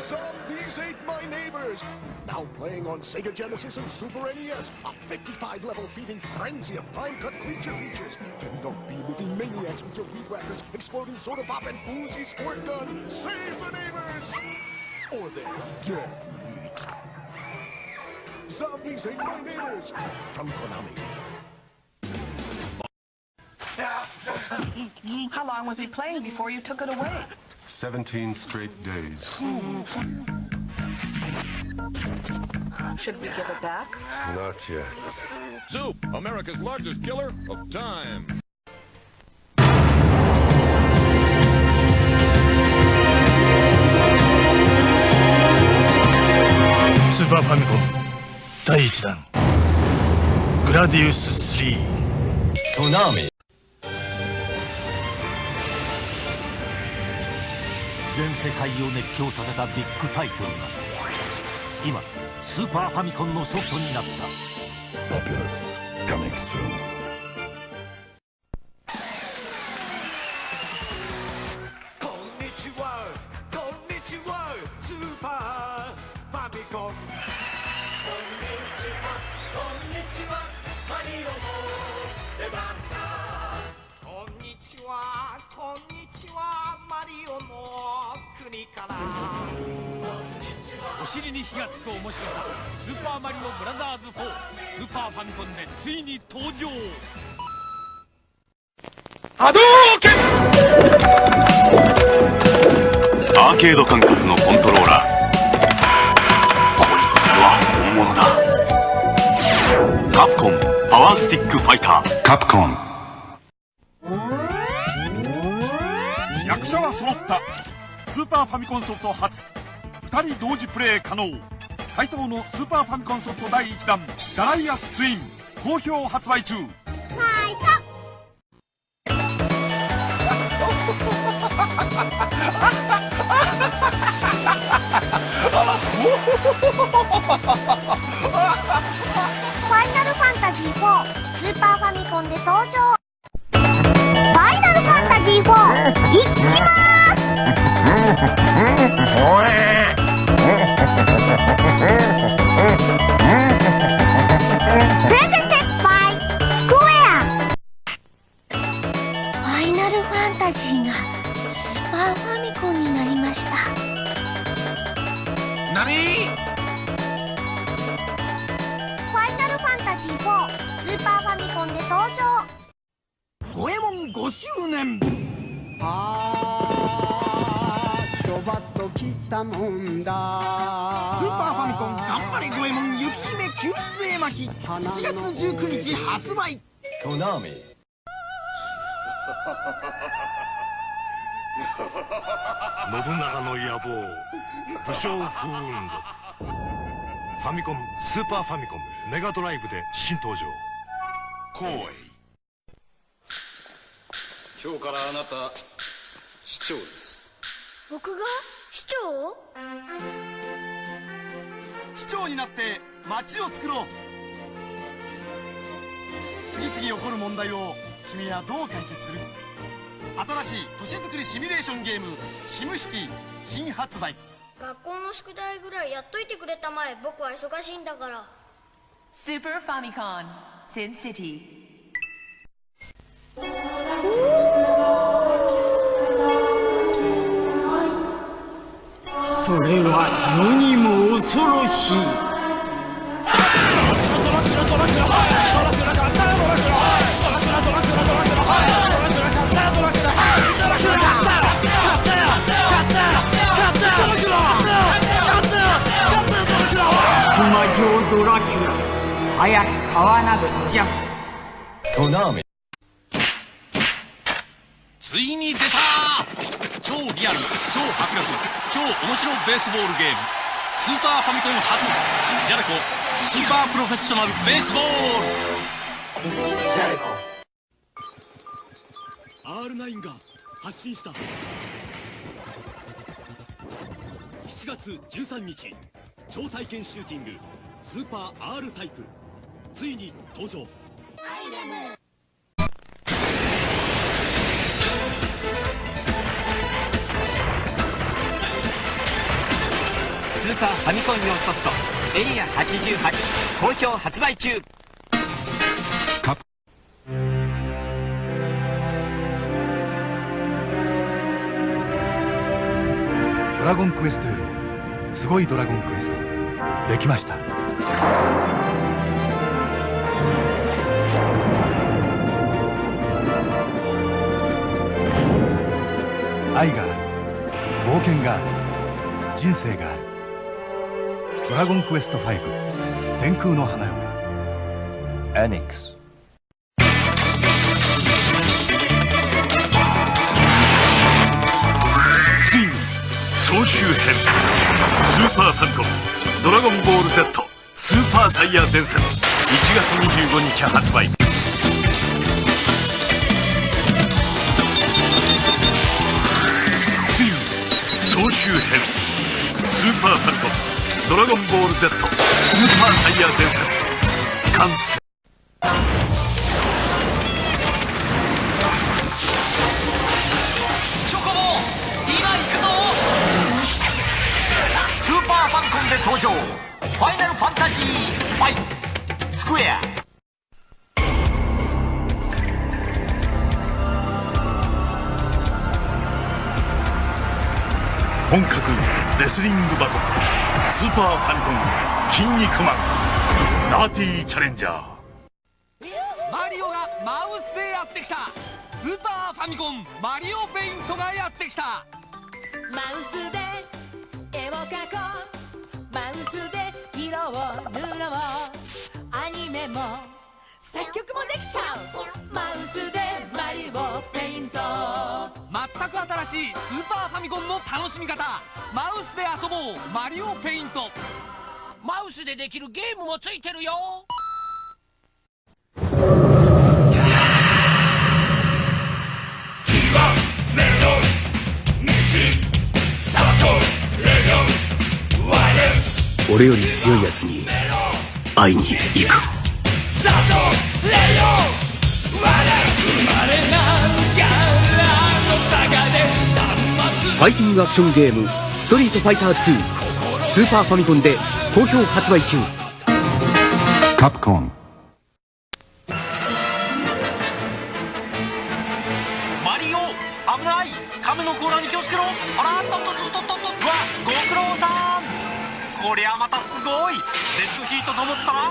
Zombies Ate My Neighbors! Now playing on Sega Genesis and Super NES. A 55-level feeding frenzy of time-cut creature features. Fending off bee-moving maniacs with your weed whackers, exploding soda pop, and boozy squirt gun. Save the neighbors! Or they're dead meat. Zombies Ate My Neighbors! From Konami. How long was he playing before you took it away? 17 straight days. Should we give it back? Not yet. Zoop, America's largest killer of time. Super Famicom 第1弾 Gradius 3 Konami全世界を熱狂させたビッグタイトルが今スーパーファミコンのソフトになった Populous coming soon. こんにちはこんにちはスーパーファミコンこんにちはこんにちはマリオの出番だこんにちはこんにちはマリオの国からお尻に火がつく面白さスーパーマリオブラザーズ4スーパーファミコンでついに登場波動拳アーケード感覚のコントローラーこいつは本物だカプコンパワースティックファイター。カプコン。役者は揃った。スーパーファミコンソフト初2人同時プレイ可能。怪盗のスーパーファミコンソフト第1弾ガライアスツイン好評発売中。ファイト。ファイナルファンタジー4スーパーファミコンで登場。ファイナルファンタジー4いきまーす。プレゼンテッドバイスクエア。ファイナルファンタジーがスーパーファミコンになりました。何？ファイナルファンタジー4スーパーファミコンで登場。五右衛門5周年。ドバッときたもんだ。スーパーファミコン頑張れ五右衛門雪姫救出絵巻7月19日発売。コナミ。信長の野望武将風雲録。ファミコンスーパーファミコンメガドライブで新登場。光栄。今日からあなた市長です。僕が市長？市長になって街を作ろう。次々起こる問題を君はどう解決する？新しい都市づくりシミュレーションゲームシムシティ新発売。学校の宿題ぐらいやっといてくれたまえ。僕は忙しいんだから。スーパーファミコンシンシティ。それは世にも恐ろしい。魔女ドラキュラ早く買わなくちゃ。コナミ。ついに出た超リアル超迫力超面白ベースボールゲームスーパーファミコン初ジャレコスーパープロフェッショナルベースボール。ジャレコ R9 が発信した。7月13日超体験シューティングスーパー R タイプついに登場。スーパーファミコン用ソフトエリア88好評発売中。ドラゴンクエストよりすごいドラゴンクエストできました。愛がある、冒険がある、人生がある。ドラゴンクエスト5天空の花嫁。アニックス。ついに総集編スーパーファミコンドラゴンボール Z スーパーサイヤ伝説1月25日発売。ついに総集編スーパーファミコンドラゴンボール Z スーパーサイヤ伝説完成。チョコボ今行くぞ。スーパーファミコンで登場ファイナルファンタジー5スクエア。本格レスリングバトルスーパーファミコン筋肉マンナーティーチャレンジャー。マリオがマウスでやってきた。スーパーファミコンマリオペイントがやってきた。マウスで絵を描こうマウスで色を塗ろうアニメもクもできちゃう。マウスでマリオペイント。全く新しいスーパーファミコンの楽しみ方。マウスで遊ぼうマリオペイント。マウスでできるゲームもついてるよ。俺より強いやつに会いに行く。ファイティングアクションゲーム「ストリートファイター2」スーパーファミコンで好評発売中。カプコン。マリオ危ない。亀の甲羅に気をつけろ。あらっとっとっとっとっと。わご苦労さん。こりゃまたすごい。デッドヒートと思ったら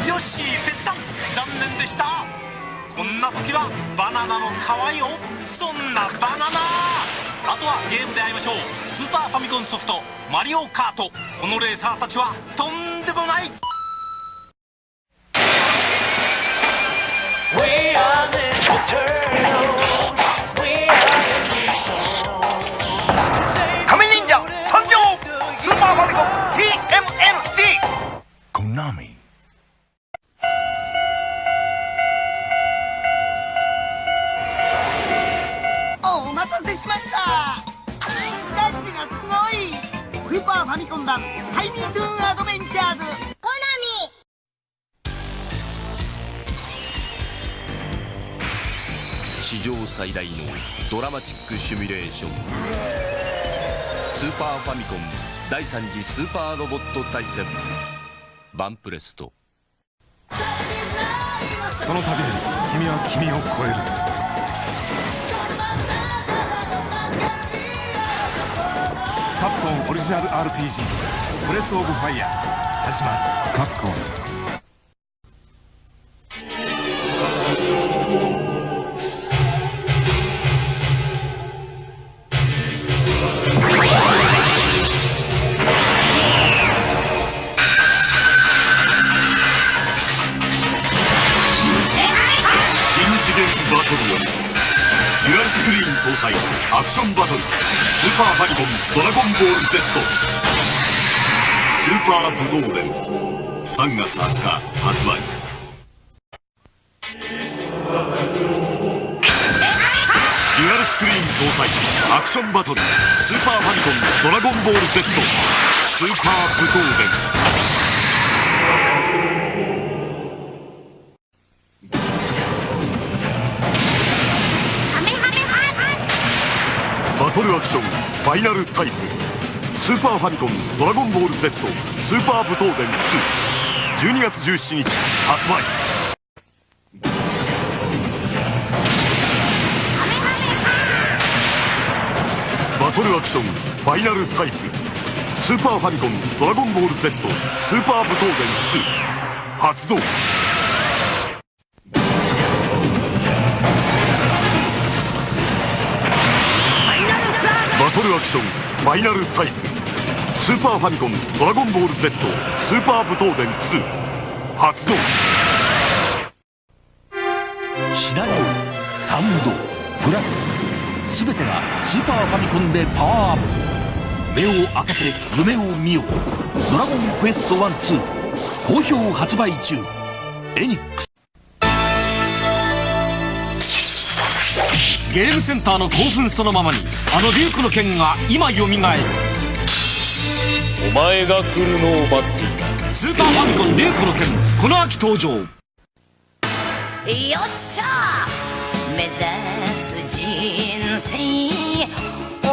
よしぺったん。残念でした。こんな時はバナナの皮よ。そんなバナナ。あとはゲームで会いましょう。スーパーファミコンソフトマリオカート。このレーサーたちはとんでもない。仮面忍者参上。スーパーファミコン TMNT。 コナミ。お待たせしました。ダッシュがすごい。スーパーファミコン版タイニートゥーンアドベンチャーズ。コナミ。史上最大のドラマチックシミュレーション。スーパーファミコン第3次スーパーロボット対戦バンプレスト。その度に君は君を超える。カプコンオリジナル RPG ブレスオブファイヤー始まる。カプコン。バトルよりデュアルスクリーン搭載アクションバトルスーパーファミコンドラゴンボール Z スーパー武道伝3月20日発売。デュアルスクリーン搭載アクションバトルスーパーファミコンドラゴンボール Z スーパー武道伝。バトルアクションファイナルタイプスーパーファミコンドラゴンボール Z スーパー武闘伝2 12月17日発売。バトルアクションファイナルタイプスーパーファミコンドラゴンボール Z スーパー武闘伝2発動。バトルアクションファイナルタイプスーパーファミコンドラゴンボール Z スーパー武闘伝2発動。シナリオ、サウンド、グラフィック全てがスーパーファミコンでパワーアップ。目を開けて夢を見よ。ドラゴンクエスト1-2好評発売中。エニックス。ゲームセンターの興奮そのままにあのデュークの剣が今よみがえる。お前が来るのを待っていた。スーパーファミコンデュークの剣この秋登場。よっしゃ目指す人生男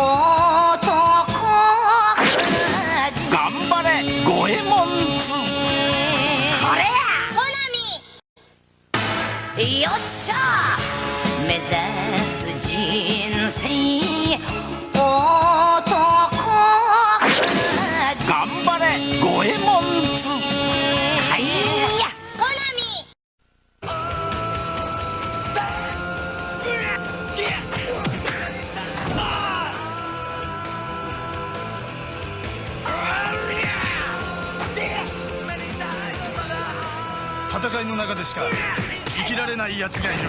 頑張れ五右衛門2。これやコナミ。よっしゃ目指す人生男頑張れ五右衛門2。はいやコナミ。戦いの中でしか生きられない奴がいる。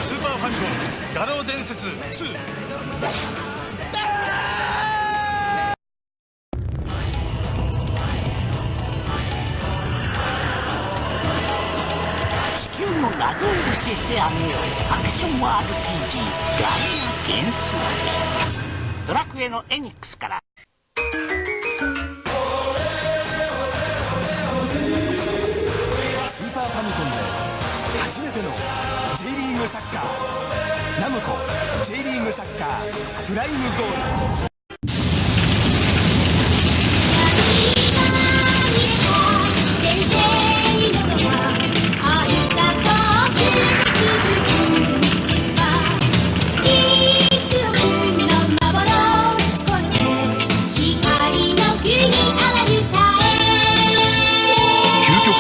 スーパーファミコン画廊伝説2。地球の謎を教えてあげよう。アクション RPG ガイア幻想記。ドラクエのエニックスから。スーパーファミコンで初めての J リーグサッカー、ナムコ J リーグサッカープライムゴール。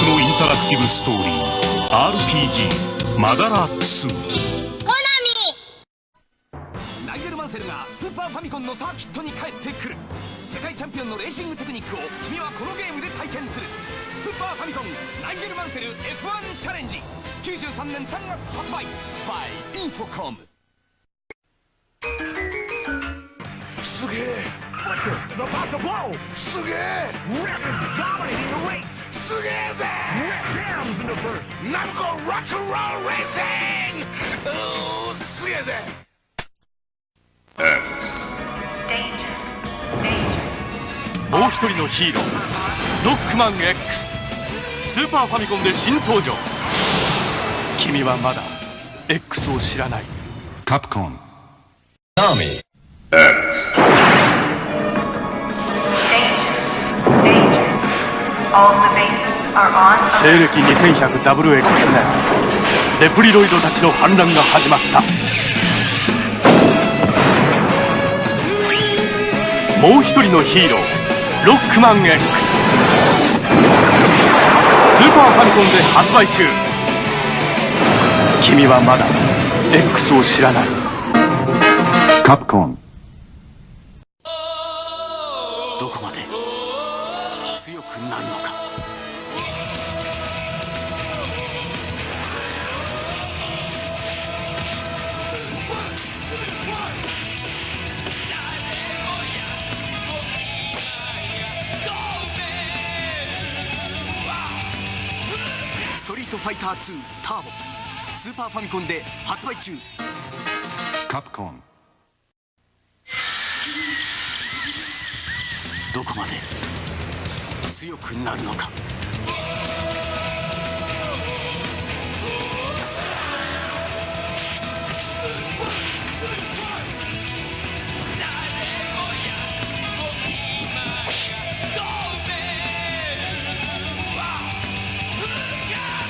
インタラクティブストーリー RPG マダラックス。コナミ。ナイジェル・マンセルがスーパーファミコンのサーキットに帰ってくる。世界チャンピオンのレーシングテクニックを君はこのゲームで体験する。スーパーファミコンナイジェル・マンセル F1 チャレンジ、93年3月発売 by インフォコム。すげえすげえすげえぜ。ナムコロックンロールレーシング。すげえぜ。もう一人のヒーローロックマン X。 スーパーファミコンで新登場。君はまだ X を知らない。カプコンナミ X。西暦2100WX 年、レプリロイドたちの反乱が始まった。もう一人のヒーローロックマン X。 スーパーファミコンで発売中。君はまだ X を知らない。カプコン。どこまで強くなるのか。ストリートファイター2ターボ、スーパーファミコンで発売中。カプコン。どこまで強くなるのか。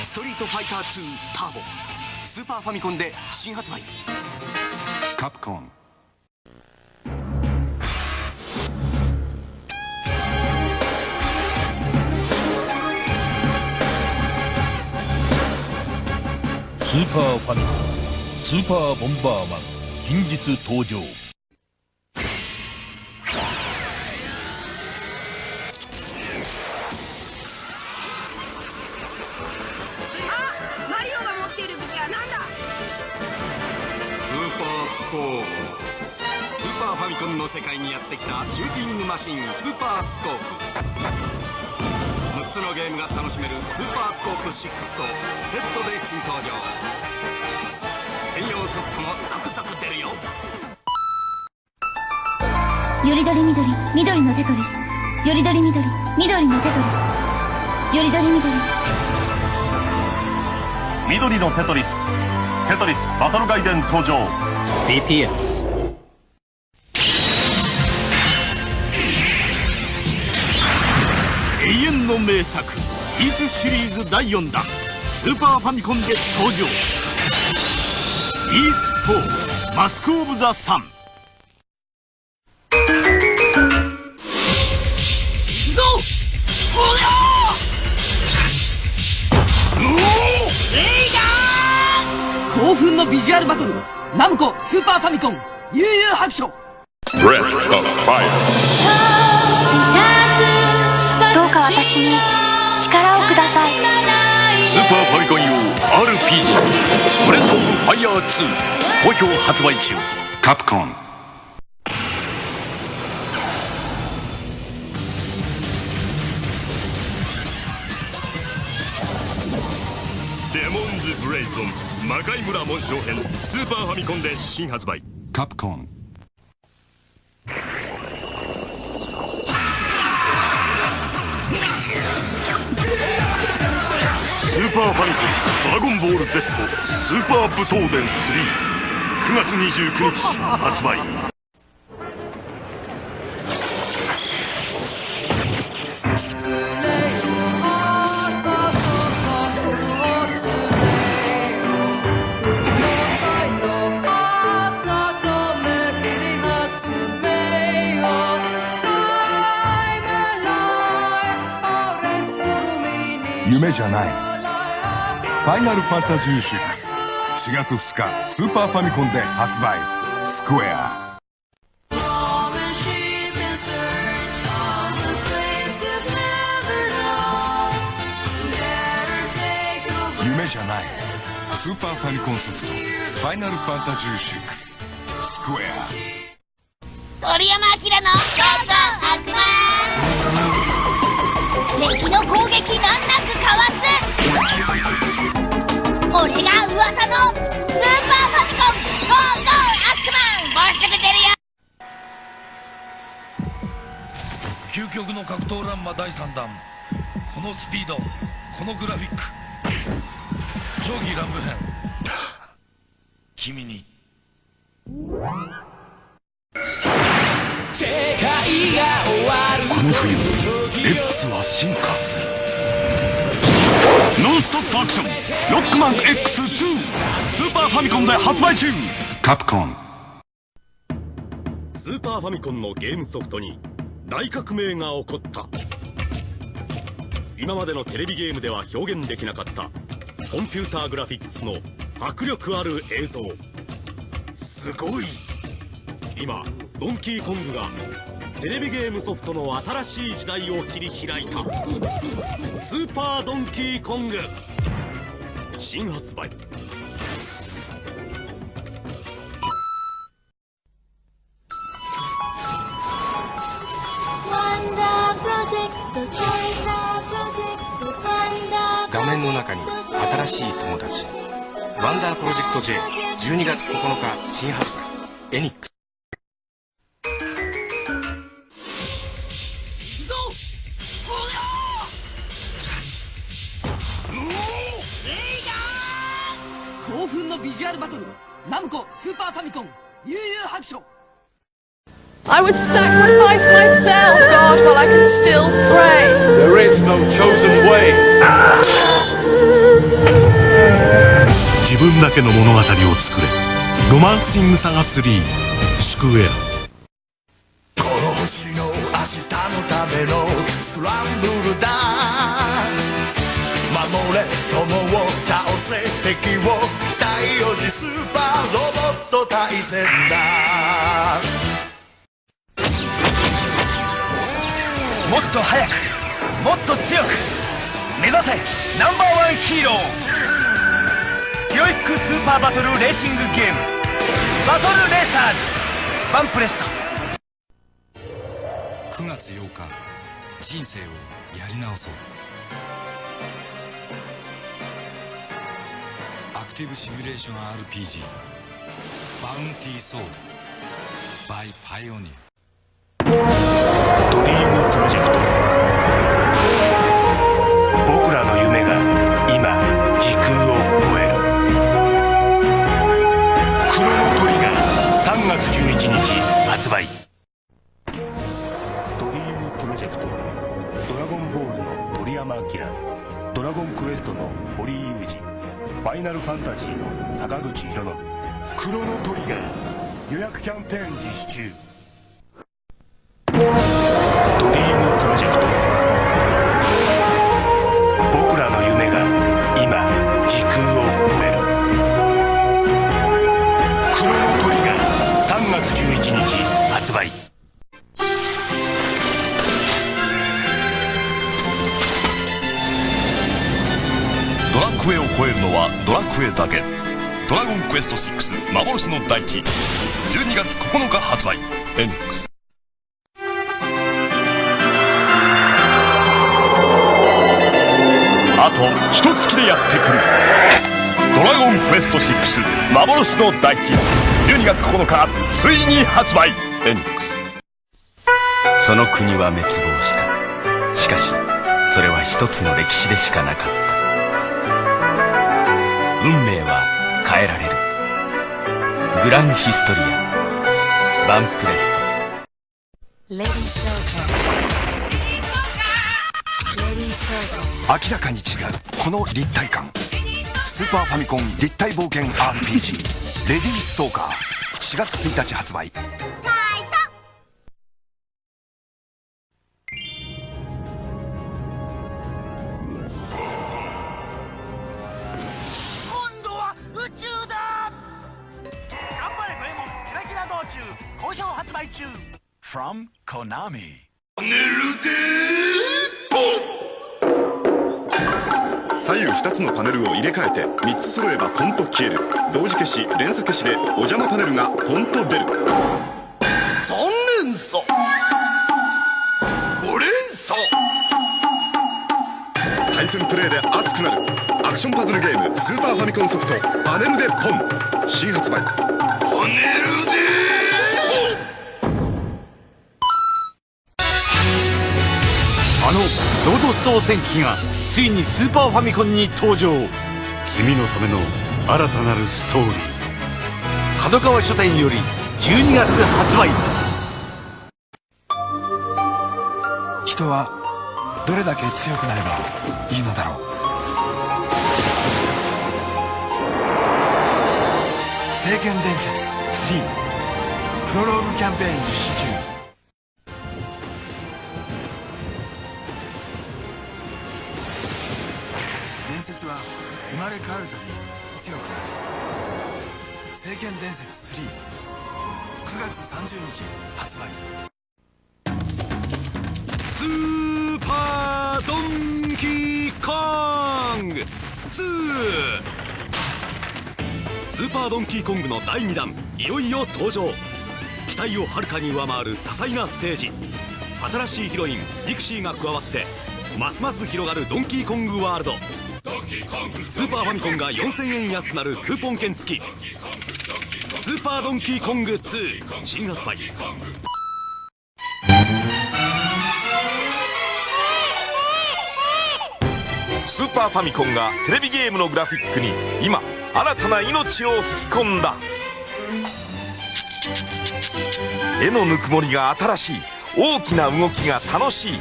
ストリートファイター2ターボ、スーパーファミコンで新発売。カプコン。スーパーファミコンスーパーボンバーマン近日登場。あ、マリオが持っている武器は何だ。スーパースコープ。スーパーファミコンの世界にやってきたシューティングマシンスーパースコープ。6つのゲームが楽しめるスーパースコープ6とセットで新登場。専用ソフトも続々出るよ。よりどりみどり、緑のテトリス。よりどりみどり、緑のテトリス。よりどりみどり。緑のテトリス。テトリスバトルガイデン登場。 BTS。永遠の名作イースシリーズ第4弾スーパーファミコンで登場。イース4マスク・オブ・ザ・サン。行くぞほらレイガー。興奮のビジュアルバトルナムコスーパーファミコン悠々白書。Breath of Fire。私に力をください。スーパーファミコン用 RPG ブレスオブファイヤー2好評発売中。カプコン。デモンズブレイゾン魔界村紋章編スーパーファミコンで新発売。カプコン。スーパーファミコンドラゴンボール Z スーパー武闘伝3 9月29日発売。夢じゃない。ファイナルファンタジー6、4月2日スーパーファミコンで発売。スクエア。夢じゃない。スーパーファミコンソフトファイナルファンタジー6、スクエア。鳥山明のゴーゴー悪魔。敵の攻撃難なくかわす。俺が噂のスーパーファミコンゴーゴー悪魔。もうすぐ出るよ。究極の格闘ランマ第3弾。このスピード、このグラフィック、超技乱舞編君に。この冬 X は進化する。ノンストップアクションロックマン X2 スーパーファミコンで発売中。カプコン。スーパーファミコンのゲームソフトに大革命が起こった。今までのテレビゲームでは表現できなかったコンピューターグラフィックスの迫力ある映像。すごい。今ドンキーコングがテレビゲームソフトの新しい時代を切り開いたスーパードンキーコング新発売。画面の中に新しい友達ワンダープロジェクト J 12月9日新発売。エニックス。興奮のビジュアルバトルナムコスーパーファミコン悠々白書。 I would sacrifice myself, God, while I can still pray. There is no chosen way. 自分だけの物語を作れ。ロマンシングサガ3スクエア。この星の明日のためのスクランブルだ。守れ友を倒せ敵を第4次スーパーロボット対戦だ。もっと速くもっと強く目指せナンバーワンヒーロー。ヒロイックスーパーバトルレーシングゲームバトルレーサーズバンプレスト。9月8日人生をやり直そう。アクティブシミュレーション RPG バウンティーソード by パイオニア。ドリームプロジェクト。僕らの夢が今時空を超える。クロノトリガー3月11日発売。ドリームプロジェクト。ドラゴンボールの鳥山明、ドラゴンクエストの堀井雄二、ファイナルファンタジーの坂口裕信。クロノトリガー予約キャンペーン実施中。ドリームプロジェクト。僕らの夢が今時空を超える。クロノトリガー3月11日発売。クエスト6幻の大地12月9日発売。エンックス。あと一月でやってくるドラゴンクエスト6幻の大地12月9日ついに発売。エンックス。その国は滅亡した。しかしそれは一つの歴史でしかなかった。運命は変えられる。グランヒストリアバンプレスト。明らかに違うこの立体感。スーパーファミコン立体冒険 RPG レディーストーカー4月1日発売。今度は宇宙だ。頑張れゴエモンキラキラ道中好評発売中 from Konami。 左右2つのパネルを入れ替えて3つ揃えばポンと消える。同時消し連鎖消しでお邪魔パネルがポンと出る。3連鎖5連鎖。対戦プレイで熱くなるアクションパズルゲームスーパーファミコンソフトパネルでポン新発売。パネルであのロードストー戦記がついにスーパーファミコンに登場。君のための新たなるストーリー。角川書店より12月発売。人はどれだけ強くなればいいのだろう。聖剣伝説3プロローグキャンペーン実施中。伝説は生まれ変わるたび強くなる。聖剣伝説3 9月30日発売。スーパードンキーコング2。スーパードンキーコングの第2弾いよいよ登場。期待をはるかに上回る多彩なステージ、新しいヒロインディクシーが加わってますます広がるドンキーコングワールド。スーパーファミコンが4000円安くなるクーポン券付きスーパードンキーコング2新発売。スーパーファミコンがテレビゲームのグラフィックに今新たな命を吹き込んだ。絵のぬくもりが新しい。大きな動きが楽しい。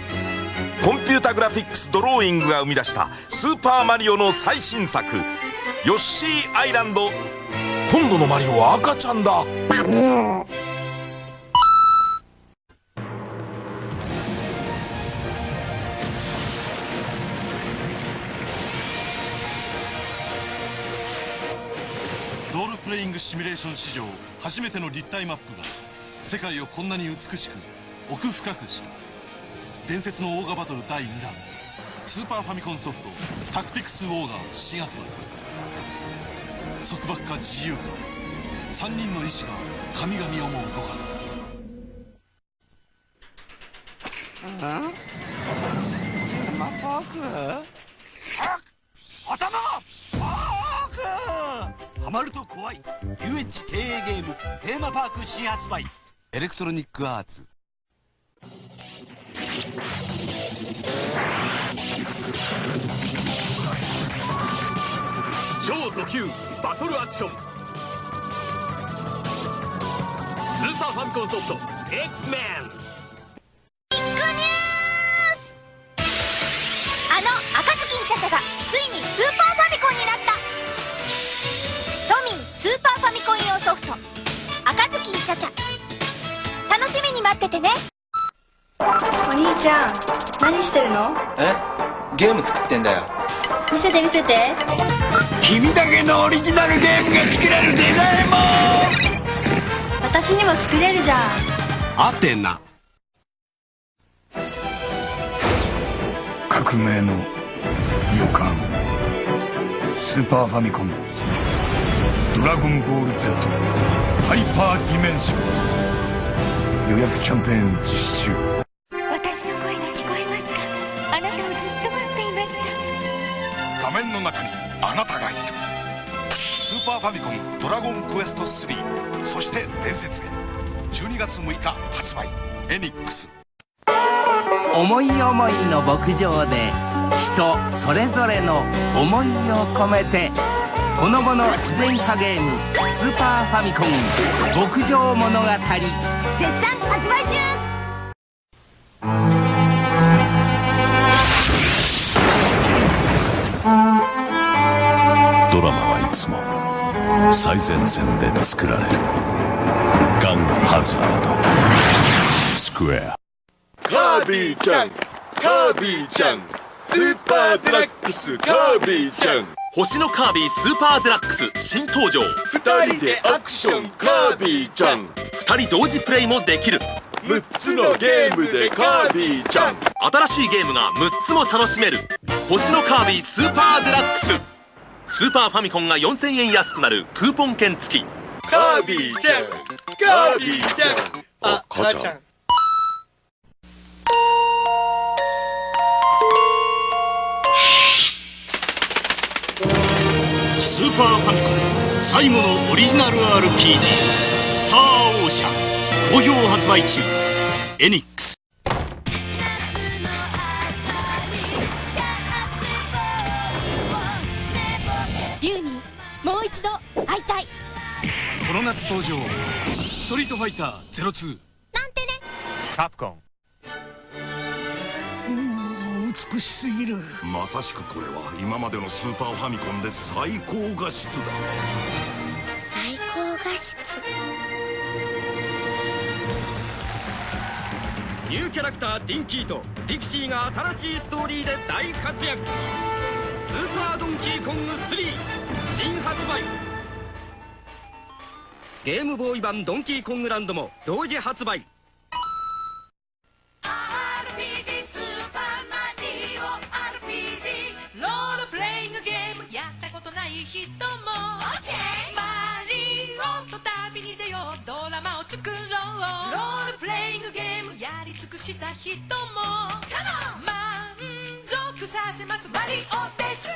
コンピュータグラフィックスドローイングが生み出したスーパーマリオの最新作ヨッシーアイランド。今度のマリオは赤ちゃんだ。ロールプレイングシミュレーション史上初めての立体マップが世界をこんなに美しく奥深くした。伝説のオーガバトル第2弾スーパーファミコンソフトタクティクスオーガ新発売。束縛か自由か3人の意志が神々をも動かす。マパーク頭がパークハマると怖い遊園地経営ゲームテーマパーク新発売。エレクトロニックアーツ。超ド級バトルアクションスーパーファミコンソフト X メン。ビッグニュース。あの赤ずきんちゃちゃがついにスーパーファミコンになった。トミースーパーファミコン用ソフト赤ずきんちゃちゃ、楽しみに待っててね。お兄ちゃん何してるの？ゲーム作ってんだよ。見せて見せて。君だけのオリジナルゲームが作れるデザイモン。私にも作れるじゃん。アテナ。革命の予感。スーパーファミコンドラゴンボール Z ハイパーディメンション予約キャンペーン実施中。私の声が聞こえますか？あなたをずっと待っていました。画面の中にあなたがいる。スーパーファミコンドラゴンクエスト3、そして伝説へ。12月6日発売。エニックス。思い思いの牧場で人それぞれの思いを込めてほのぼの自然派ゲームスーパーファミコン牧場物語絶賛発売中。ドラマはいつも最前線で作られる。ガンハザードスクエア。カービィちゃん、カービィちゃん、スーパーデラックスカービィちゃん。星のカービィスーパーデラックス新登場。2人でアクションカービィちゃん。2人同時プレイもできる。6つのゲームでカービィちゃん。新しいゲームが6つも楽しめる。星のカービィスーパーデラックス。スーパーファミコンが4000円安くなるクーポン券付き。カービィちゃん、カービィちゃん。あ、母ちゃん。スーパーファミコン最後のオリジナル RPG スターオーシャン好評発売中。エニックス。リュウにもう一度会いたい。この夏登場ストリートファイター02なんてね。カプコン。美しすぎる。まさしくこれは今までのスーパーファミコンで最高画質だ。最高画質。ニューキャラクターディンキーとディキシーが新しいストーリーで大活躍。スーパードンキーコング3新発売。ゲームボーイ版ドンキーコングランドも同時発売。ロールプレイングゲームやったことない人も、マリオと旅に出よう、ドラマを作ろう。ロールプレイングゲームやり尽くした人も満足させます。マリオです。